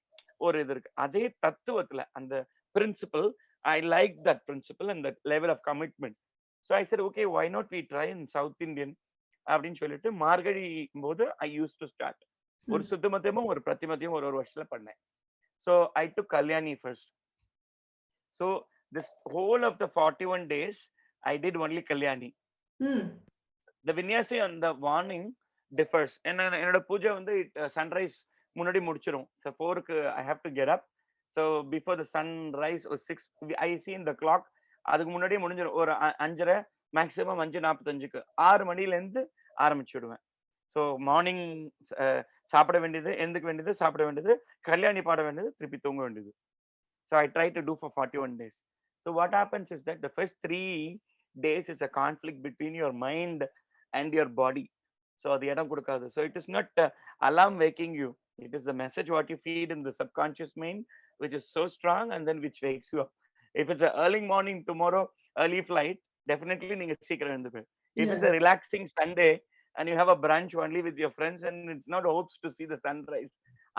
ஒரு இது இருக்கு. அதே தத்துவத்துல அந்த principle I like that principle and that level of commitment. So I said okay why not we try in South Indian அப்படின்னு சொல்லிட்டு மார்கழி போது ஐ யூஸ் டு ஸ்டார்ட். ஒரு சுத்தமத்தியமும் ஒரு பிரத்திமத்தையும் ஒரு வருஷத்துல பண்ணேன். So I do Kalyani first. So this whole of the 41 days I did only Kalyani. The வின்யாசி ஆன் த வார்னிங் டிஃபர்ஸ். என்னோட பூஜை வந்து சன்ரைஸ் முன்னாடி முடிச்சிடும். ஸோ 4க்கு I have to get up. So before the sunrise ஒரு 6 ஐ சி இன் த கிளாக். அதுக்கு முன்னாடியே முடிஞ்சிடும். ஒரு 5:30 மேக்ஸிமம் 5:45க்கு 6 மணிலேருந்து ஆரம்பிச்சுடுவேன். ஸோ மார்னிங் சாப்பிட வேண்டியது, எந்துக்க வேண்டியது, சாப்பிட வேண்டியது, கல்யாணி பாட வேண்டியது, திருப்பி தூங்க வேண்டியது. So I try to do for 41 days. So what happens is that the first 3 days is a conflict between your mind and your body. So அது இடம் கொடுக்காது. So it is not alarm waking you. It is the message what you feed in the subconscious mind, which is so strong and then which wakes you up. If it's a early morning tomorrow, early flight, definitely நீங்க சீக்கிரம் எழுந்துப்பீங்க. If it's a relaxing Sunday and you have a brunch only with your friends and it's not hopes to see the sunrise,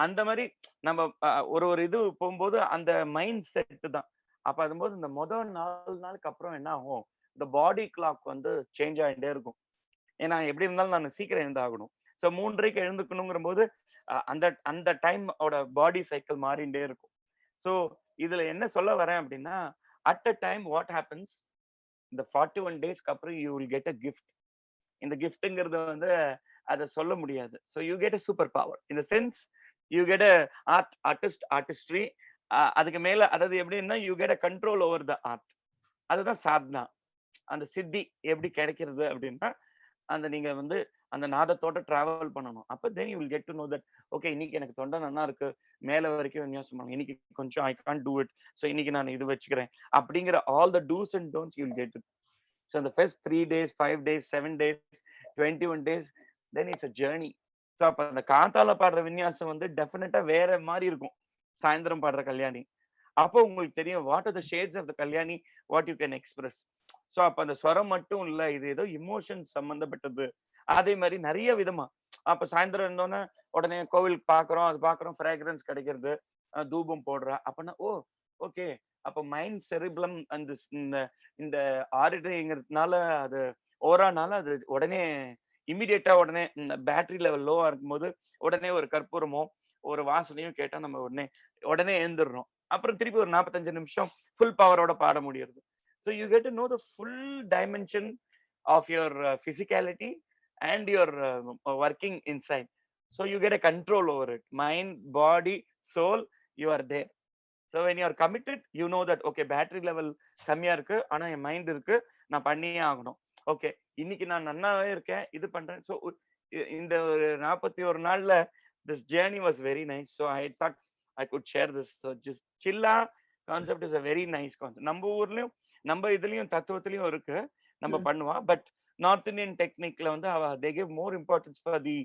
அந்த மாதிரி நம்ம ஒரு ஒரு இது போகும்போது அந்த மைண்ட் செட் தான். அப்ப அதும்போது இந்த முதல் 4 நாளுக்கு அப்புறம் என்ன ஆகும், இந்த பாடி கிளாக் வந்து சேஞ்ச் ஆகிட்டே இருக்கும். ஏன்னா எப்படி இருந்தாலும் நான் சீக்கிரம் எழுந்தாகணும். ஸோ 3:30க்கு எழுந்துக்கணுங்கிற போது அந்த அந்த டைமோட பாடி சைக்கிள் மாறிண்டே இருக்கும். ஸோ இதுல என்ன சொல்ல வரேன் அப்படின்னா, at a time what happens, இந்த 41 டேஸ்க்கு அப்புறம் you will get a gift. இந்த கிஃப்ட்ங்கிறது வந்து அதை சொல்ல முடியாது. So you get a super power இந்த sense. You get a artistry. அதுக்கு மேல அதாவது எப்படின்னா you get a control over the art. அதுதான் சாத்னா. அந்த சித்தி எப்படி கிடைக்கிறது அப்படின்னா, அந்த நீங்க வந்து அந்த நாதத்தோட டிராவல் பண்ணணும். அப்ப then you will get to know that okay இன்னைக்கு எனக்கு தொண்டை நல்லா இருக்கு, மேல வரைக்கும் விநியாசம் பண்ணணும், இன்னைக்கு கொஞ்சம் I can't do it, so இன்னைக்கு நான் இது வச்சுக்கிறேன் அப்படிங்கிற all the dos and don'ts you will get it. So அந்த first 3 days 5 days 7 days 21 days then it's a journey. So அப்ப அந்த காத்தால பாடுற விநியாசம் வந்து டெஃபினட்டா வேற மாதிரி இருக்கும் சாயந்தரம் பாடுற கல்யாணி. அப்போ உங்களுக்கு தெரியும் what are the shades of the Kalyani, what you can express. So அப்ப அந்த ஸ்வரம் மட்டும் இல்ல, இது ஏதோ இமோஷன் சம்பந்தப்பட்டது. அதே மாதிரி நிறைய விதமா அப்ப சாயந்தரம் இருந்தோன்னே உடனே கோவில் பாக்குறோம், அது பாக்குறோம், ஃப்ராக்ரன்ஸ் கிடைக்கிறது, தூபம் போடுறா அப்படின்னா ஓ ஓகே. அப்ப மைண்ட் செரிப்ளம் அந்த இந்த இந்த ஆடிட்டரிங்கிறதுனால அது ஓரானால அது உடனே இமிடியேட்டா உடனே பேட்டரி லெவல் லோவா இருக்கும்போது உடனே ஒரு கற்பூரமோ ஒரு வாசனையும் கேட்டா நம்ம உடனே உடனே எழுந்துடுறோம். அப்புறம் திருப்பி ஒரு 45 நிமிஷம் ஃபுல் பவரோட பாட முடியுது. So you get to know the full dimension of your physicality and your working inside. So you get a control over it. Mind, body, soul, you are there. So when you are committed, you know that okay battery level கம்மியா இருக்கு, ஆனா என் மைண்ட் இருக்கு, நான் பண்ணியே ஆகணும். ஓகே இன்னைக்கு நான் நன்னாவே இருக்கேன், இது பண்றேன். ஸோ இந்த 41 நாள்ல this journey was very nice. So I thought I could share this. So just chilla concept is a very nice concept. நம்ம ஊர்லயும் நம்ம இதுலயும் தத்துவத்திலயும் இருக்கு, நம்ம பண்ணுவோம். பட் நார்த் இந்தியன் டெக்னிக்ல வந்து they give more importance for the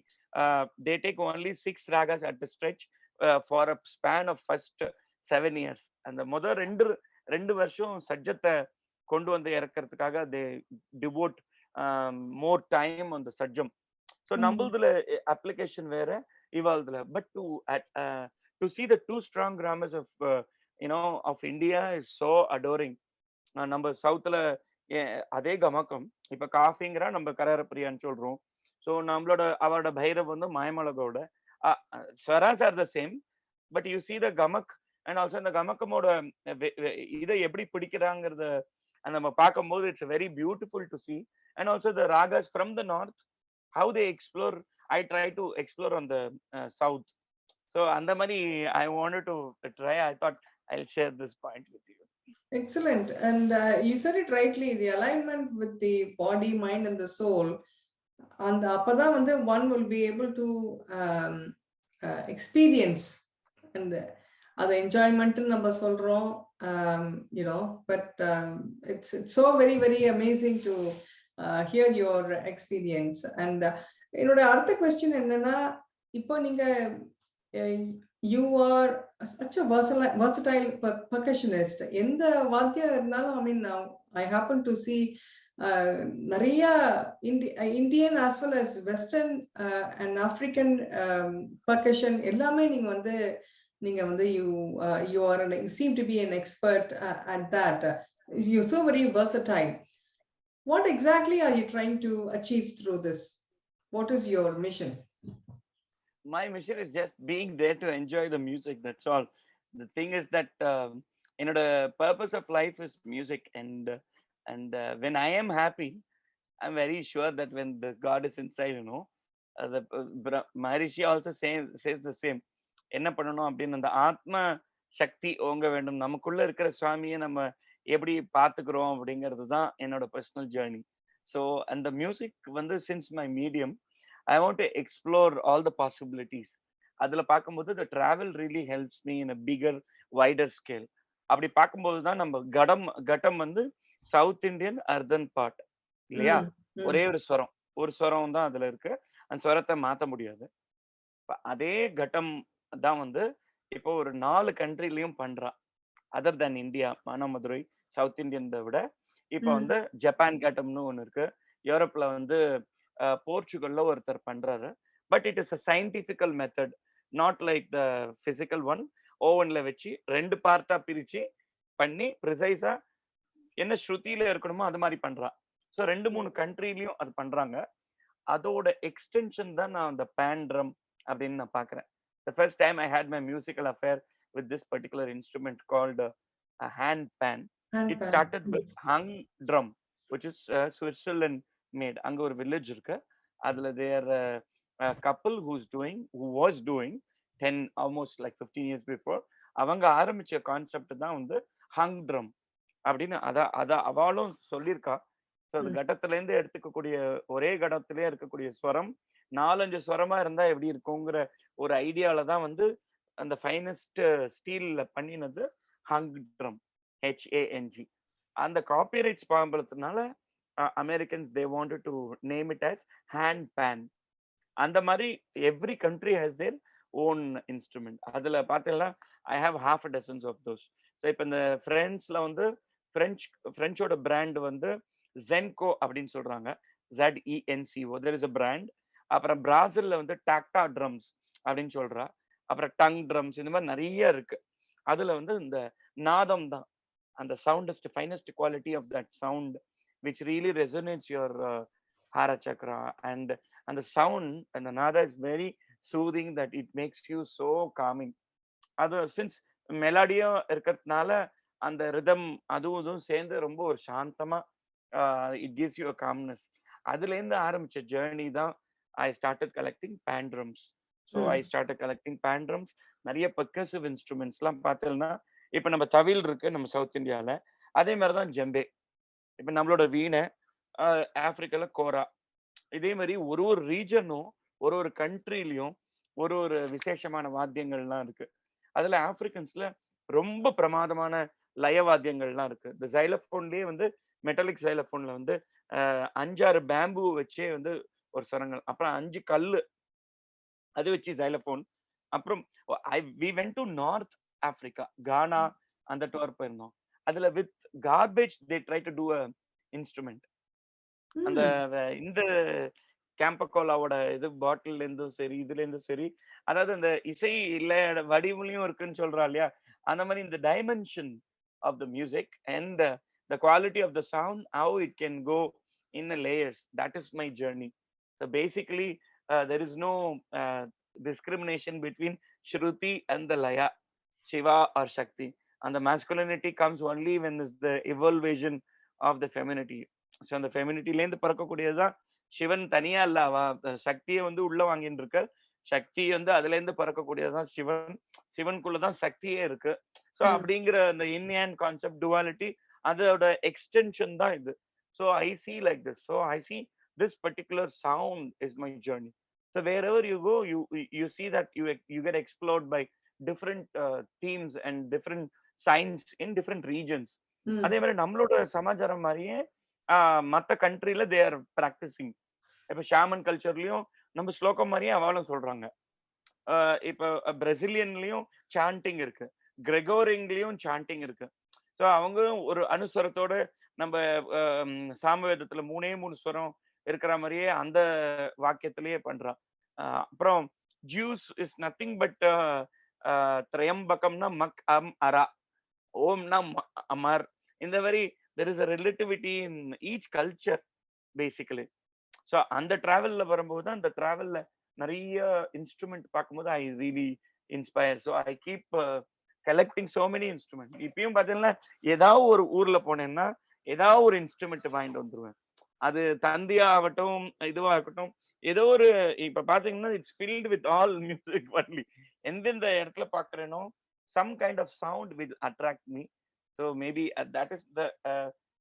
they take only 6 ragas at the stretch for a span of first 7 years. அந்த முதல் ரெண்டு வருஷம் சஜ்ஜத்தை கொண்டு வந்து இறக்கிறதுக்காக they devote more time on the சஜ்ஜம். ஸோ நம்மளதுல அப்ளிகேஷன் வேற, இவாள்துல. But to see the two strong grammars of of India is so adoring. நம்ம சவுத்துல அதே கமக்கம் இப்ப காஃபிங்கிற நம்ம கரகரப்பிரியான்னு சொல்றோம். ஸோ நம்மளோட அவரோட பைரவ் வந்து மாயமலகோட swaras are the same. But you see the gamak and also அந்த கமக்கமோட இதை எப்படி பிடிக்கிறாங்கிறத நம்ம பார்க்கும்போது it's very beautiful to see. And also the ragas from the north how they explore. I try to explore on the south. So அந்த மாதிரி I wanted to try. I thought I share this point with you. Excellent. And you said it rightly, the alignment with the body, mind, and the soul. And appada வந்து one will be able to experience and the enjoyment நம்ம சொல்றோம், you know, but it's so very very amazing to hear your experience. And என்னோட அடுத்த question என்னன்னா, இப்போ நீங்க you are such a versatile percussionist. எந்த வாத்தியம் இருந்தாலும், I mean, I happen to see நிறைய Indian as well as Western and African percussion எல்லாமே நீங்க வந்து you are you seem to be an expert at that. You're so very versatile. What exactly are you trying to achieve through this? What is your mission? My mission is just being there to enjoy the music. That's all. The thing is that the purpose of life is music, and when I am happy, I'm very sure that when the God is inside, Maharishi also says the same. என்ன பண்ணணும் அப்படின்னு அந்த ஆத்ம சக்தி ஓங்க வேண்டும். நமக்குள்ள இருக்கிற சுவாமியை நம்ம எப்படி பார்த்துக்கிறோம் அப்படிங்கிறது தான் என்னோட பர்சனல் ஜேர்னி. ஸோ அந்த மியூசிக் வந்து since my medium, I want to explore all the possibilities. அதுல பார்க்கும்போது the travel really helps me in a bigger, wider scale. அப்படி பார்க்கும்போது தான் நம்ம கட்டம் வந்து சவுத் இந்தியன் அர்தன் பாட் இல்லையா? ஒரே ஒரு ஸ்வரம் தான் அதுல இருக்கு. அந்த ஸ்வரத்தை மாத்த முடியாது. அதே கட்டம் தான் வந்து இப்போ ஒரு 4 கண்ட்ரிலையும் பண்றா. Other than India, Madurai south Indian விட இப்போ வந்து ஜப்பான் கட்டம்னு ஒண்ணு இருக்கு. யூரோப்ல வந்து போர்ச்சுகல்ல ஒருத்தர் பண்றாரு. But it is a scientifical method, not like the physical one. ஓவன்ல வச்சு 2 பார்ட்டா பிரிச்சு பண்ணி ப்ரிசைஸா என்ன ஸ்ருதியில இருக்கணுமோ அது மாதிரி பண்றா. ஸோ 2-3 கண்ட்ரிலையும் அது பண்றாங்க. அதோட எக்ஸ்டென்ஷன் தான் நான் அந்த பேன் ட்ரம் அப்படின்னு நான் பாக்குறேன். The first time I had my musical affair with this particular instrument called a hand pan. It started with hung drum, which is Switzerland made. அங்க ஒரு village இருக்கு. அதுல there a couple who was doing 10 almost like 15 years before. அவங்க ஆரம்பிச்ச கான்செப்ட் தான் வந்து hung drum அப்படின்னு. அத அவளும் சொல்லியிருக்கா. ஸோ அது கட்டத்துல இருந்து எடுத்துக்கக்கூடிய ஒரே கடத்திலே இருக்கக்கூடிய ஸ்வரம் 4-5 ஸ்வரமா இருந்தா எப்படி இருக்குங்கிற ஒரு ஐடியால தான் வந்து அந்த ஃபைனஸ்ட் ஸ்டீல்ல பண்ணினது ஹங் ட்ரம், HANG. அந்த காப்பிரைட்ஸ் பாம்பளத்தினால Americans they wanted to name it as hand pan. அந்த மாதிரி every country has their own instrument. அதுல பார்த்தீங்கன்னா I have half a dozen of those. So இப்போ இந்த ஃப்ரெண்ட்ஸ்ல வந்து ஃப்ரெஞ்சோட பிராண்ட் வந்து ஜென்கோ அப்படின்னு சொல்றாங்க. ZENCO, there is a brand. அப்புறம் பிராசில்ல வந்து டாக்டா ட்ரம்ஸ் அப்படின்னு சொல்றா. அப்புறம் டங் ட்ரம்ஸ், இந்த மாதிரி நிறைய இருக்கு. அதுல வந்து இந்த நாதம் தான் அந்த soundest finest quality of that sound which really resonates your heart chakra. And அந்த சவுண்ட், அந்த நாதா is very soothing that it makes you so calming. அது சின்ஸ் மெலடியா இருக்கிறதுனால அந்த ரிதம் அதுவும் சேர்ந்து ரொம்ப ஒரு சாந்தமா it gives you a calmness. அதுல இருந்து ஆரம்பிச்ச ஜேர்னி தான் I started collecting pan drums. So I started collecting pan drums. நிறைய பெர்கசிவ் இன்ஸ்ட்ருமெண்ட்ஸ் எல்லாம் பார்த்தோம்னா இப்ப நம்ம தவில் இருக்கு நம்ம சவுத் இந்தியால, அதே மாதிரிதான் ஜெம்பே. இப்ப நம்மளோட வீணை, ஆப்பிரிக்கால கோரா. இதே மாதிரி ஒரு ஒரு ரீஜனும் ஒரு கண்ட்ரிலையும் ஒரு விசேஷமான வாத்தியங்கள்லாம் இருக்கு. அதுல ஆப்பிரிக்கன்ஸ்ல ரொம்ப பிரமாதமான லய வாத்தியங்கள்லாம் இருக்கு. இந்த ஜைலபோன்லயே வந்து மெட்டாலிக் ஜைலபோன்ல வந்து 5-6 பேம்பு வச்சே வந்து ஒரு சரங்கள், அப்புறம் 5 கல்லு அது வச்சு ஜைலபோன். அப்புறம் we went to north Africa, Ghana, அந்த டூர் போயிருந்தோம். அதுல with garbage they try to do a instrument. அந்த இந்த கேம்பகோலாவோட இது பாட்டில் இருந்தும் சரி, இதுல இருந்தும் சரி, அதாவது அந்த இசை இல்ல வடிவுலையும் இருக்குன்னு சொல்றா இல்லையா, அந்த மாதிரி இந்த dimension of the music and the quality of the sound, how it can go in the layers. That is my journey. So basically, there is no discrimination between Shruti and the Laya, Shiva or Shakti. And the masculinity comes only when is the evolution of the femininity. So அந்த ஃபெமினிட்டிலேருந்து பிறக்கக்கூடியதுதான் சிவன். தனியா இல்ல, அவ சக்தியை வந்து உள்ள வாங்கிட்டு இருக்க. சக்தி வந்து அதுல இருந்து பிறக்கக்கூடியதுதான் சிவன். சிவனுக்குள்ளதான் சக்தியே இருக்கு. ஸோ அப்படிங்கிற அந்த இன் அண்ட் கான்செப்ட் டுவாலிட்டி, அதோட எக்ஸ்டென்ஷன் தான் இது. So I see like this. So I C this particular sound is my journey. So wherever you go, you see that you get explored by different themes and different signs in different regions. அதே மாதிரி நம்மளோட சமாச்சாரம் மாதிரியே மற்ற கண்ட்ரில தே ஆர் பிராக்டிசிங். இப்ப ஷாமன் கல்ச்சர்லயும் நம்ம ஸ்லோகம் மாதிரியே அவளும் சொல்றாங்க. இப்ப பிரசிலியன்லயும் சாண்டிங் இருக்கு, கிரெகோரிங்லயும் சாண்டிங் இருக்கு. ஸோ அவங்க ஒரு அனுஸ்வரத்தோட நம்ம சாமவேதத்துல 3 ஸ்வரம் இருக்கிற மாதிரியே அந்த வாக்கியத்திலேயே பண்றான். அப்புறம் ஜூஸ் இஸ் நத்திங் பட் திரையம்பகம்னா மக் அம் அரா, ஓம்னா அமர். இந்த மாதிரி there is a relativity in each culture basically. So அந்த டிராவல்ல வரும்போது தான், அந்த டிராவல்ல நிறைய இன்ஸ்ட்ருமெண்ட் பார்க்கும்போது I really inspire. So I keep collecting so many instrument. இப்பயும் பார்த்தீங்கன்னா ஏதாவது ஒரு ஊர்ல போனேன்னா ஏதாவது ஒரு இன்ஸ்ட்ருமெண்ட் வாங்கிட்டு வந்துருவேன். அது தந்தியா ஆகட்டும், இதுவாகட்டும், ஏதோ ஒரு, இப்ப பாத்தீங்கன்னா it's filled with all music only. எந்தெந்த இடத்துல பாக்குறேனோ some kind of sound will attract me. So maybe that is the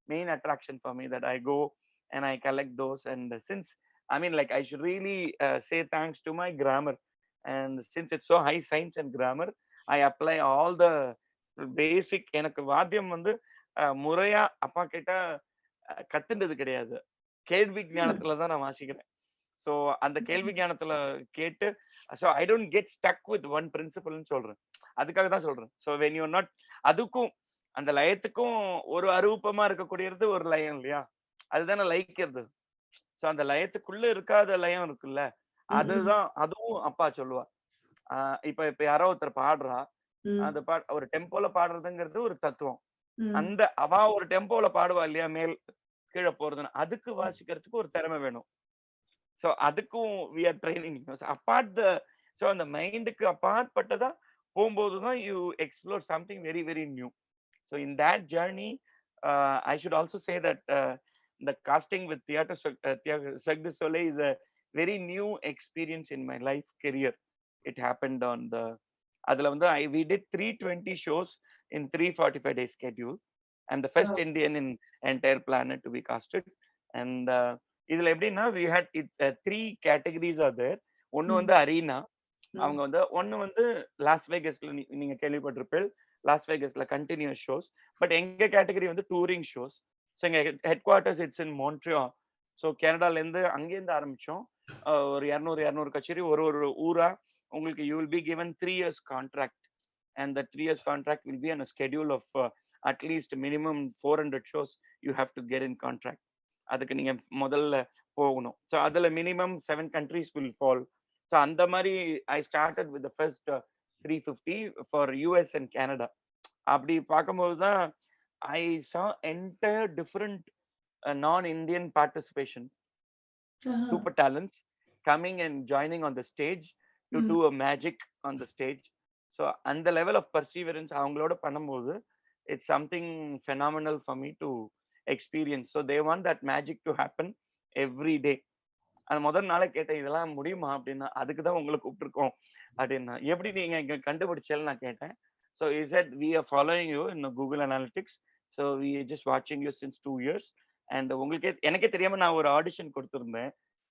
main attraction for me, that I go and I collect those. And since I mean, like, I should really say thanks to my grammar. And since it's so high science and grammar, I apply all the basic. எனக்கு வாத்தியம் வந்து முறையா அப்பா கிட்ட கத்துனது கிடையாது, கேள்வி ஞானத்துல தான் நான் வாசிக்கிறேன். ஸோ அந்த கேள்வி ஞானத்துல கேட்டு, so I don't get stuck with one பிரின்சிபல்னு சொல்றேன். அதுக்காக தான் சொல்றேன். ஸோ வென் யூ நாட், அதுக்கும் அந்த லயத்துக்கும் ஒரு அரூபமா இருக்கக்கூடியது ஒரு லயம் இல்லையா, அதுதானே லயிக்கிறது. ஸோ அந்த லயத்துக்குள்ள இருக்காத லயம் இருக்குல்ல, அதுதான், அதுவும் அப்பா சொல்லுவா. இப்ப யாரோ ஒருத்தர் பாடுறா, அந்த ஒரு டெம்போல பாடுறதுங்கிறது ஒரு தத்துவம். அந்த அவ ஒரு டெம்போல பாடுவா இல்லையா, மேல் கீழே போறதுன்னு, அதுக்கு வாசிக்கிறதுக்கு ஒரு திறமை வேணும். ஸோ அதுக்கும் we are training apart the. So அந்த மைண்டுக்கு அப்பாற்பட்டதா போகும்போதுதான் you explore something very very new. So in that journey I should also say that the casting with Cirque du Soleil is a very new experience in my life career. It happened on the, அதுல வந்து we did 320 shows in 345 day schedule. I'm the first Indian in entire planet to be casted. And இதுல எப்படின்னா we had three categories are there. ஒன்னு வந்து அரீனா, அவங்க வந்து ஒன்னு வந்து லாஸ் வேகஸ்ல, நீங்க கேள்விப்பட்டிருப்பீங்க, லாஸ் வேகஸ்ல கண்டினியூஸ் ஷோஸ். பட் எங்க கேட்டகரி வந்து டூரிங் ஷோஸ். ஸோ எங்க headquarters it's in Montreal. So கனடால இருந்து அங்கேருந்து ஆரம்பிச்சோம். ஒரு 200 கச்சேரி ஒரு ஒரு ஊரா. உங்களுக்கு you will be given 3 years contract. And the 3 years contract will be on a schedule of at least minimum 400 shows you have to get in contract. அதுக்கு நீங்க முதல்ல போகணும். ஸோ அதுல minimum 7 countries will fall. So அந்த மாதிரி I started with first 350 for US and Canada. அப்படி பார்க்கும்போது தான் ஐ சா entire different non-Indian participation, super talents coming and joining on the stage to do a magic on the stage. So and the level of perseverance அவங்களோட பண்ணும்போது it's something phenomenal for me to experience. So they want that magic to happen every day. அது முதல் நாளே கேட்டேன், இதெல்லாம் முடியுமா அப்படின்னா, அதுக்கு தான் உங்களை கூப்பிட்டுருக்கோம் அப்படின்னா. எப்படி நீங்க இங்க கண்டுபிடிச்சேன்னு நான் கேட்டேன். So he said we are following you in Google Analytics. So we are just watching you since 2 years. And உங்களுக்கே, எனக்கே தெரியாம நான் ஒரு ஆடிஷன் கொடுத்துருந்தேன்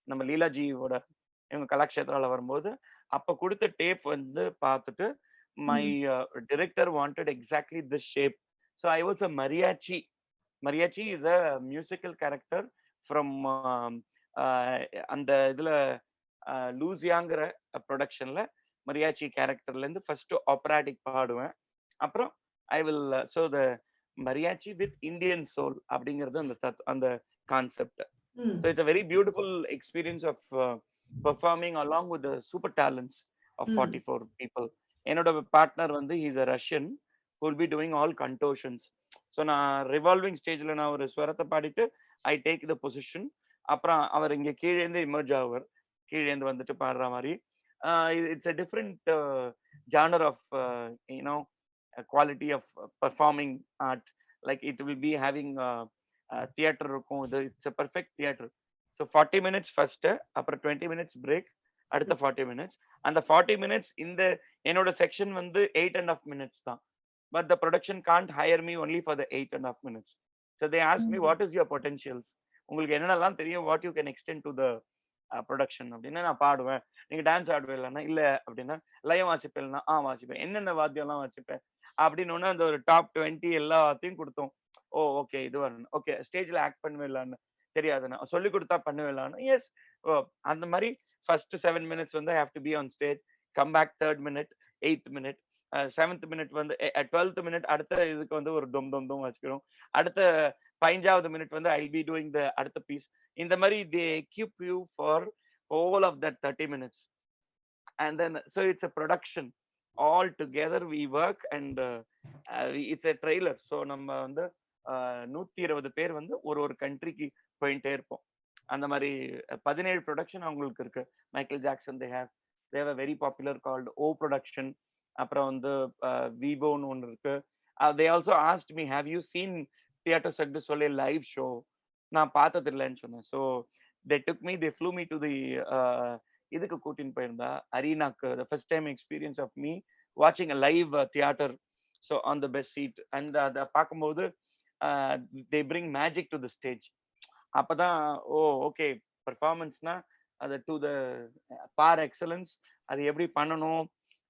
நம்ம லீலாஜியோட இவங்க கலாக்ஷேத்ரால வரும்போது. அப்ப கொடுத்த டேப் வந்து பார்த்துட்டு my director wanted exactly this shape. So I was a mariachi. Mariachi is a musical character from அந்த இதுல லூசியாங்கிற ப்ரொடக்ஷன்ல மரியாச்சி கேரக்டர்ல இருந்து ஃபர்ஸ்ட் ஆப்ராட்டிக் பாடுவேன். அப்புறம் I will so the mariachi with Indian soul அப்படிங்கிறது அந்த concept. So it's a very beautiful experience of performing along with super talents of 44 people. என்னோட பார்ட்னர் வந்து is a Russian. who will be doing all contortions. So நான் ரிவால்விங் ஸ்டேஜ்ல நான் ஒரு ஸ்வரத்தை பாடிட்டு ஐ டேக் த பொசிஷன். அப்புறம் அவர் இங்க கீழேந்து இமர்ஜ் ஆவார், கீழேந்து வந்துட்டு பாடுற மாதிரி. It's a different genre of quality of performing art. Like it will be having theater இருக்கும். இது it's a perfect theater. So 40 minutes first, அப்புறம் 20 minutes break, அடுத்த 40 minutes. அந்த 40 minutes இந்த என்னோட செக்ஷன் வந்து 8.5 minutes தான். But the production can't hire me only for the 8.5 minutes. So they asked me, what is your potentials? உங்களுக்கு என்னென்னலாம் தெரியும், what you can extend to the production அப்படின்னா. நான் பாடுவேன். நீங்க டான்ஸ் ஆடுவேன் இல்ல அப்படின்னா, லயம் வாசிப்பேன்னா வாசிப்பேன். என்னென்ன வாத்தியம்லாம் வாசிப்பேன் அப்படின்னு அந்த ஒரு டாப் 20 எல்லாத்தையும் கொடுத்தோம். ஓ ஓகே இது வரணும், ஓகே ஸ்டேஜ்ல ஆக்ட் பண்ணுவேலான்னு தெரியாதுண்ணா, சொல்லி கொடுத்தா பண்ணுவேலான்னு. எஸ். ஓ அந்த மாதிரி ஃபர்ஸ்ட் 7 மினிட்ஸ் வந்து I have to be on stage, come back 3rd minute, 8th minute, 7th minute வந்து 12th மினிட் அடுத்த இதுக்கு வந்து ஒரு தொம் தொம் தொம் வச்சுக்கிறோம். அடுத்த 15வது மினிட் வந்து ஐ பி டூயிங் த அடுத்த பீஸ். இந்த மாதிரி they keep you for all of that 30 minutes. And then so it's a production all together we work. And it's a trailer. So நம்ம வந்து 120 பேர் வந்து ஒரு கண்ட்ரிக்கு போயிட்டே இருப்போம். அந்த மாதிரி 17 ப்ரொடக்ஷன் அவங்களுக்கு இருக்கு. Michael Jackson they have a very popular called O production. அப்புறம் வந்து விவோன்னு ஒன்று இருக்கு. they also asked me, have you seen theater Cirque du Soleil live show? நான் பார்த்தது இல்லைன்னு சொன்னேன். So they took me, they flew me to the இதுக்கு கூட்டின்னு போயிருந்தா அரீனாக்கு. the first time experience of me watching a live theater. So on the best seat. And அதை பார்க்கும்போது they bring magic to the stage. அப்பதான் ஓ ஓகே பெர்ஃபார்மன்ஸ்னா அது டு த பார் எக்ஸலன்ஸ், அது எப்படி பண்ணணும்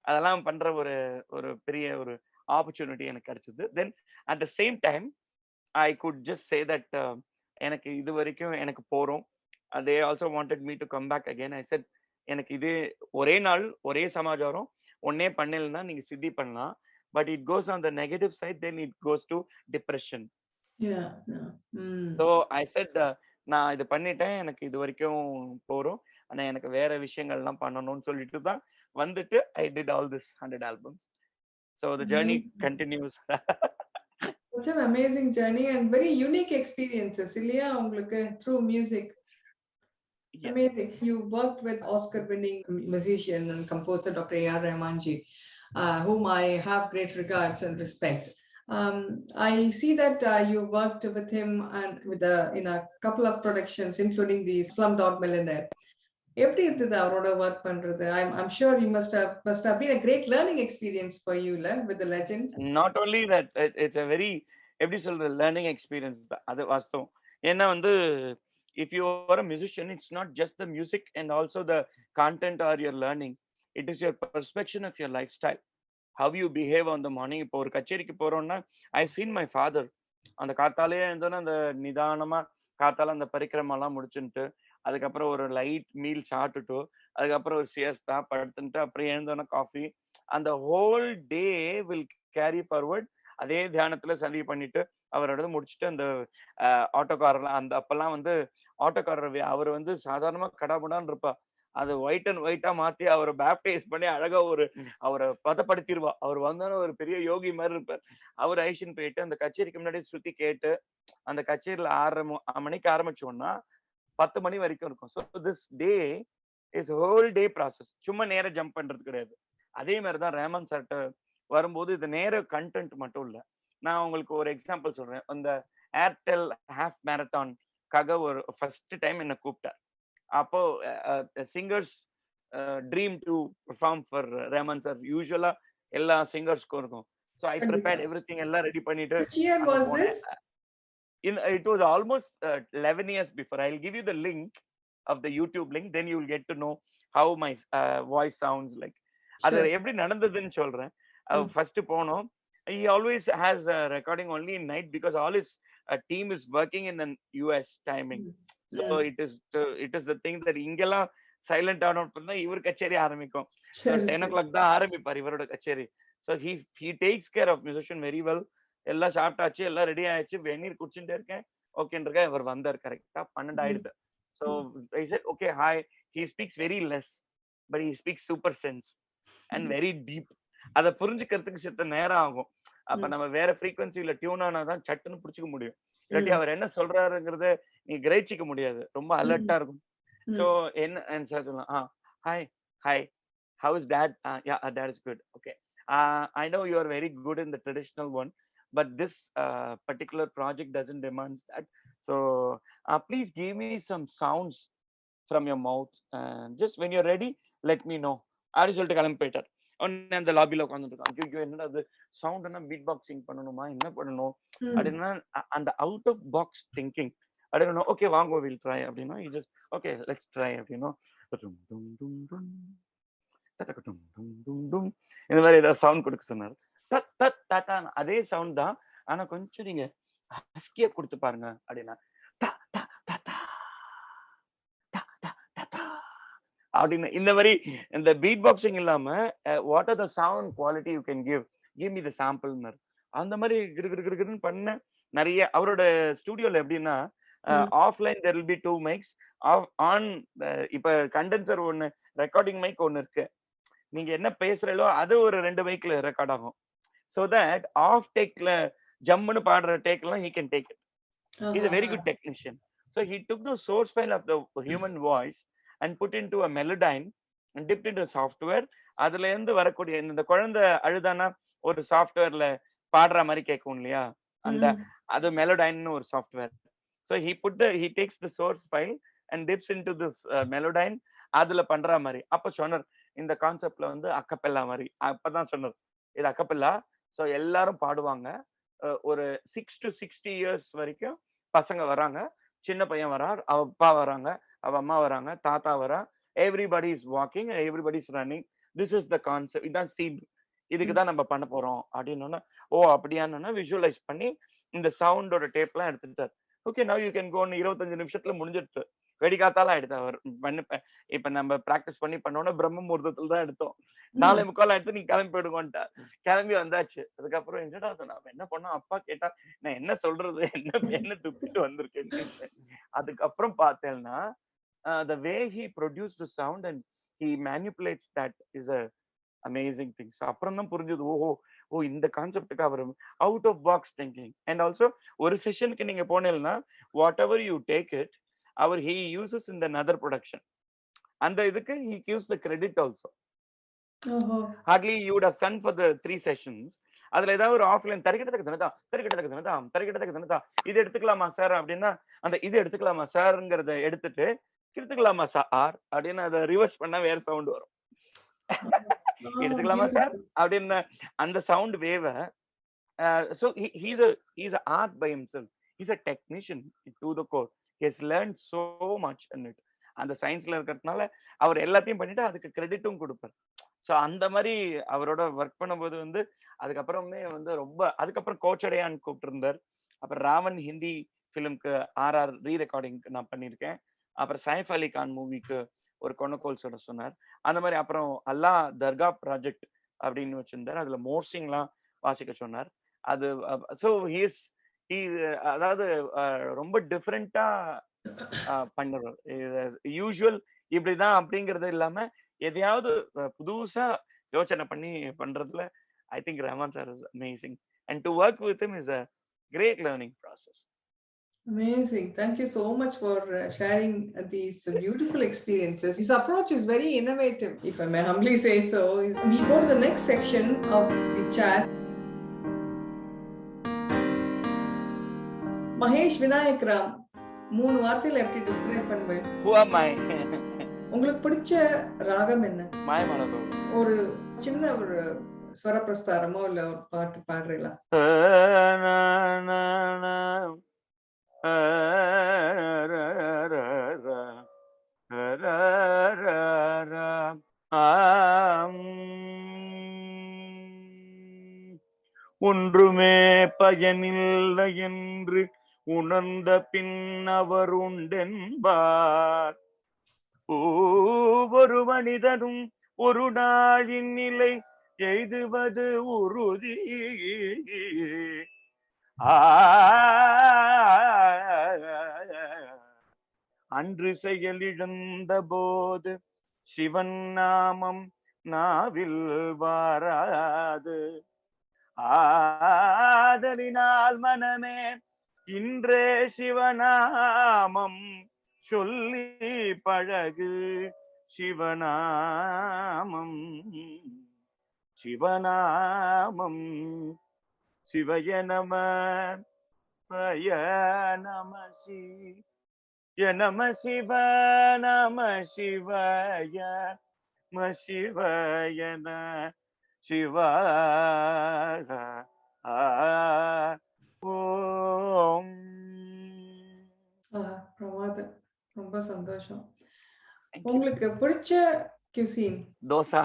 அதெல்லாம் பண்ற ஒரு ஒரு பெரிய ஒரு ஆப்பர்ச்சுனிட்டி எனக்கு கிடைச்சது. Then at the same time I could just say that எனக்கு இது வரைக்கும் எனக்கு போறோம். They also wanted me to come back again. I said எனக்கு இது ஒரே நாள் ஒரே சமாச்சாரம் ஒன்னே பண்ணலன்னா நீங்க சித்தி பண்ணலாம். But it goes on the negative side, then it goes to depression. So I said நான் இது பண்ணிட்டேன், எனக்கு இது வரைக்கும் போறோம், ஆனா எனக்கு வேற விஷயங்கள்லாம் பண்ணணும்னு சொல்லிட்டு தான் வந்துட்டு I did all this 100 albums. So the journey continues. Such an amazing journey and very unique experiences இல்லையா உங்களுக்கு through music. Yeah. Amazing. You worked with Oscar-winning musician and composer Dr.A.R.Rahman ji, whom I have great regards and respect. I see that you worked with him and in a couple of productions, including the Slumdog Millionaire. எப்படி இருந்தது அவரோட ஒர்க் பண்றது? I'm sure you must have been a great learning experience for you with the legend. Not only that, it's a very எப்படி சொல்ற learning experience. அது வாஸ்தவம். ஏன்னா வந்து if you are a musician, it's not just the music and also the content or your learning. It is your perception of your lifestyle, how you behave on the morning. இப்போ ஒரு கச்சேரிக்கு போறோம்னா I've seen my father அந்த காத்தாலே இருந்தோன்னா அந்த நிதானமா காத்தால அந்த பரிக்கிரமெல்லாம் முடிச்சுட்டு அதுக்கப்புறம் ஒரு லைட் மீல் சாப்பிட்டுட்டு அதுக்கப்புறம் ஒரு சியஸ்தா படுத்துட்டு அப்புறம் எழுந்தோன்னா காஃபி, அந்த whole day will carry forward. அதே தியானத்துல சதி பண்ணிட்டு அவரோட முடிச்சுட்டு அந்த ஆட்டோக்காரர்லாம் அந்த அப்பெல்லாம் வந்து ஆட்டோக்காரர் அவர் வந்து சாதாரணமா கடாபடான்னு இருப்பா, அது ஒயிட் அண்ட் ஒயிட்டா மாத்தி அவரை பேப்டைஸ் பண்ணி அழகா அவரை பதப்படுத்திடுவா. அவர் வந்தாலும் ஒரு பெரிய யோகி மாதிரி இருப்பார். அவர் ஐஷன் போயிட்டு அந்த கச்சேரிக்கு முன்னாடி சுத்தி கேட்டு அந்த கச்சேரியில 6:30 மணிக்கு ஆரம்பிச்சோம்னா 10 மணி வரைக்கும் இருக்கும். So this day is whole day process. சும்மா நேரம் ஜம்ப் பண்றது கிடையாது. அதே மாதிரிதான் ரஹ்மான் சார்ட்ட வரும்போது இது நேர கண்டென்ட் மட்டும் இல்ல. நான் உங்களுக்கு ஒரு எக்ஸாம்பிள் சொல்றேன். அந்த ஏர்டெல் ஹாஃப் மேரத்தான்காக ஒரு ஃபர்ஸ்ட் டைம் என்ன கூப்பிட்டார். அப்போ singers dream to perform for Rahman sir. யூஸ்வலா எல்லா சிங்கர்ஸ்க்கும் இருக்கும். ஸோ ஐ ப்ரிப்பேர்ட் எவ்ரிதிங், எல்லாம் ரெடி பண்ணிட்டு போனேன். It was almost 11 years before. I'll give you the link of the YouTube link, then you will get to know how my voice sounds like. அது எப்படி நடந்ததுன்னு சொல்றேன். ஃபர்ஸ்ட் போனோம். He always has a recording only in night because all his team is working in the US timing. So it is the thing that இங்கெல்லாம் சைலண்ட் ஆன் பண்ணா இவர் கச்சேரி ஆரம்பிக்கும். 10 o'clock தான் ஆரம்பிப்பார் இவரோட கச்சேரி. So he takes care of musician very well. எல்லாம் சாப்பிட்டாச்சு, எல்லாம் ரெடி ஆயிடுச்சு, வெந்நீர் குடிச்சுட்டே இருக்கேன். ஓகேன்னு இவர் வந்தார். கரெக்டா 12 ஆயிடுது. So I said okay hi. He speaks very less but he speaks super sense and very deep. அதை புரிஞ்சுக்கிறதுக்கு சித்த நேரம் ஆகும். அப்ப நம்ம வேற ஃப்ரீக்வன்சில டியூன் ஆனாதான் சட்டுன்னு புடிச்சுக்க முடியும். இல்லாட்டி அவர் என்ன சொல்றாருங்கிறத நீ கிரகிச்சிக்க முடியாது. ரொம்ப அலர்ட்டா இருக்கும். சோ என்ன சார் சொல்லலாம், hi hi how is dad? Yeah, dad is good. Okay. I know you are very good in the traditional one, but this particular project doesn't demand that. So please give me some sounds from your mouth. And just when you're ready, let me know. அப்படி சொல்லிட்டு கிளம்பி போயிட்டார். உடனே அந்த லாபில உட்காந்துருக்கான். ஐயோ என்னடா அது சவுண்ட்னா பீட் பாக்ஸிங் பண்ணணுமா, என்ன பண்ணணும் அப்படின்னா அந்த அவுட் ஆஃப் பாக்ஸ் திங்கிங் அப்படின்னா ஓகே வாங்க வில் ட்ரை அப்படின்னா ஜஸ்ட் ஓகே லெட்ஸ் ட்ரை அப்படின்னா இந்த மாதிரி ஏதாவது சவுண்ட் கொடுக்க சொன்னார். தத் தத் தத்தா அதே சவுண்ட் தான், ஆனா கொஞ்சம் நீங்க ஹஸ்கியா கொடுத்து பாருங்க அப்படின்னா அப்படின்னு இந்த மாதிரி இந்த பீட் பாக்ஸிங் இல்லாம what are the sound quality you can give me the sample. அந்த மாதிரி கிருன்னு பண்ண நிறைய அவரோட ஸ்டுடியோல எப்படின்னா offline there will be 2 mikes on. இப்ப கண்டென்சர் ஒன்னு ரெக்கார்டிங் மைக் ஒன்னு இருக்கு, நீங்க என்ன பேசுறீங்களோ அது ஒரு 2 மைக்ல ரெக்கார்ட் ஆகும். சோ தட் ஆஃப் டேக்ல ஜம்முன்னு பாடுற டேக்லாம் he can take it. He's a very good technician. So he took the source file of the human voice and put into a melodyne and dipped into software. அதுல இருந்து வரக்கூடிய இந்த குழந்தை அழுதானா ஒரு சாஃப்ட்வேர்ல பாடுற மாதிரி கேட்கும் இல்லையா, அந்த அது மெலோடைன்னு ஒரு software. So he takes the source file and dips into this melodyne. அதுல பண்ற மாதிரி அப்ப சொன்னார் இந்த கான்செப்ட்ல வந்து அக்கப்பெல்லா மாதிரி. அப்பதான் சொன்னார் இது அக்கப்பெல்லா. சோ எல்லாரும் பாடுவாங்க. ஒரு 6 to 60 இயர்ஸ் வரைக்கும் பசங்க வராங்க, சின்ன பையன் வரார், அவ அப்பா வராங்க, அவ அம்மா வராங்க, தாத்தா வரா, everybody is walking, everybody is running. This is the concept, இதான் சீன், இதுக்குதான் நம்ம பண்ண போறோம் அப்படின்னு. ஓ அப்படியானா விஷுவலைஸ் பண்ணி இந்த சவுண்டோட டேப்லாம் எடுத்துட்டார். ஓகே நவ் யூ கேன் கோன்னு 25 நிமிஷத்துல முடிஞ்சிடுச்சு. வெடிக்காத்தாலாம் எடுத்து அவர் பண்ண. இப்ப நம்ம பிராக்டிஸ் பண்ணி பண்ணோம்னா பிரம்ம முகூர்த்தத்துல தான் எடுத்தோம். 4:45 எடுத்து நீ கிளம்பி போயிடுங்கன்ட்டா. கிளம்பி வந்தாச்சு. அதுக்கப்புறம் என்னடா நம்ம என்ன பண்ணோம், அப்பா கேட்டா நான் என்ன சொல்றது, என்ன துப்பிட்டு வந்திருக்கேன். அதுக்கப்புறம் பார்த்தேன்னா the way he produced the sound and he manipulates that is a amazing thing. So அப்புறம் தான் புரிஞ்சது, ஓ இந்த கான்செப்டுக்கு அவர் out of box thinking. And also ஒரு செஷனுக்கு நீங்க போனீங்கன்னா whatever you take it அவர் he uses in the another production. அந்த இதுக்கு he gives the credit also. hardly you would have done for the 3 sessions. அதுல ஏதாவது ஒரு ஆஃப்லைன் தரிக்கிட்டதுக்கு தனதா இது எடுத்துக்கலாமா சார் அப்படின்னா அந்த இது எடுத்துக்கலாமா சார்ங்கிறத எடுத்துட்டு எடுத்துக்கலாமா சார் அப்படின்னு அதை ரிவர்ஸ் பண்ணா வேற சவுண்ட் வரும். எடுத்துக்கலாமா சார் அப்படின்னு அந்த sound வேவ. So he's an art by himself. He's a technician to the core. He has learned so much in it. அந்த சயின்ஸ்ல இருக்கிறதுனால அவர் எல்லாத்தையும் பண்ணிட்டு அதுக்கு கிரெடிட்டும் கொடுப்பார். சோ அந்த மாதிரி அவரோட ஒர்க் பண்ணும்போது வந்து அதுக்கப்புறமே வந்து ரொம்ப அதுக்கப்புறம் கோச்சடையான்னு கூப்பிட்டு இருந்தார். அப்புறம் ராவன் ஹிந்தி பிலிம்க்கு RR ரீ ரெக்கார்டிங் நான் பண்ணியிருக்கேன். அப்புறம் சைஃப் அலி கான் மூவிக்கு ஒரு கொன்னக்கோல் சொல்ல சொன்னார். அந்த மாதிரி அப்புறம் அல்லா தர்கா ப்ராஜெக்ட் அப்படின்னு வச்சிருந்தார். அதுல மோர்சிங்லாம் வாசிக்க சொன்னார். அது சோ அதாவது ரொம்ப டிஃப்ரெண்டா பண்ணுறோம். யூசுவல் இப்படிதான் அப்படிங்கறது இல்லாம எதையாவது புதுசா யோசனை பண்ணி பண்றதுல I think Rahman sir is amazing, and to work with him is a great learning process. Amazing. Thank you so much for sharing these beautiful experiences. His approach is very innovative, if I may humbly say so. We go to the next section of the chat. Mahesh Vinayakram, 3 வார்த்தையில எப்படி டிஸ்கிரைப் பண்ணுவேன்? Who am I? உங்களுக்கு பிடிச்ச ராகம் என்ன? மாயமானதோ. ஒரு சின்ன ஒரு ஸ்வரப்பிரஸ்தாரமோ இல்ல ஒரு பாட்டு பாடுறீங்களா? ஒன்றுமே பயனில்லை என்று உணர்ந்த பின் அவர் உண்டென்பார். ஒவ்வொரு மனிதனும் ஒரு நாளின் நிலை எய்துவது உறுதி. அன்று செயல் இழந்த போது சிவன் நாமம் நாவில் வாராது. ஆதலினால் மனமே இன்றே சிவநாமம் சொல்லி பழகு, சிவநாமம் சிவநாமம். சிவய நம பய நம நம சிவ நம சிவய சிவயன சிவாய ஓம். பிரமாதம், ரொம்ப சந்தோஷம். உங்களுக்கு பிடிச்ச cuisine? தோசா.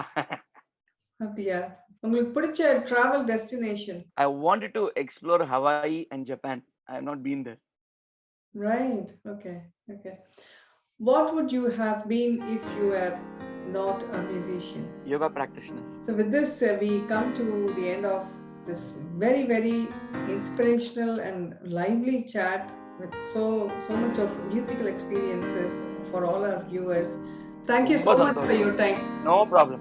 அப்படியா? உங்களுக்கு பிடிச்ச travel destination? I wanted to explore Hawaii and Japan. I have not been there. Right. Okay. What would you have been if you were not a musician? Yoga practitioner. So with this, we come to the end of this very, very inspirational and lively chat with so much of musical experiences for all our viewers. Thank you so much for your time. No problem.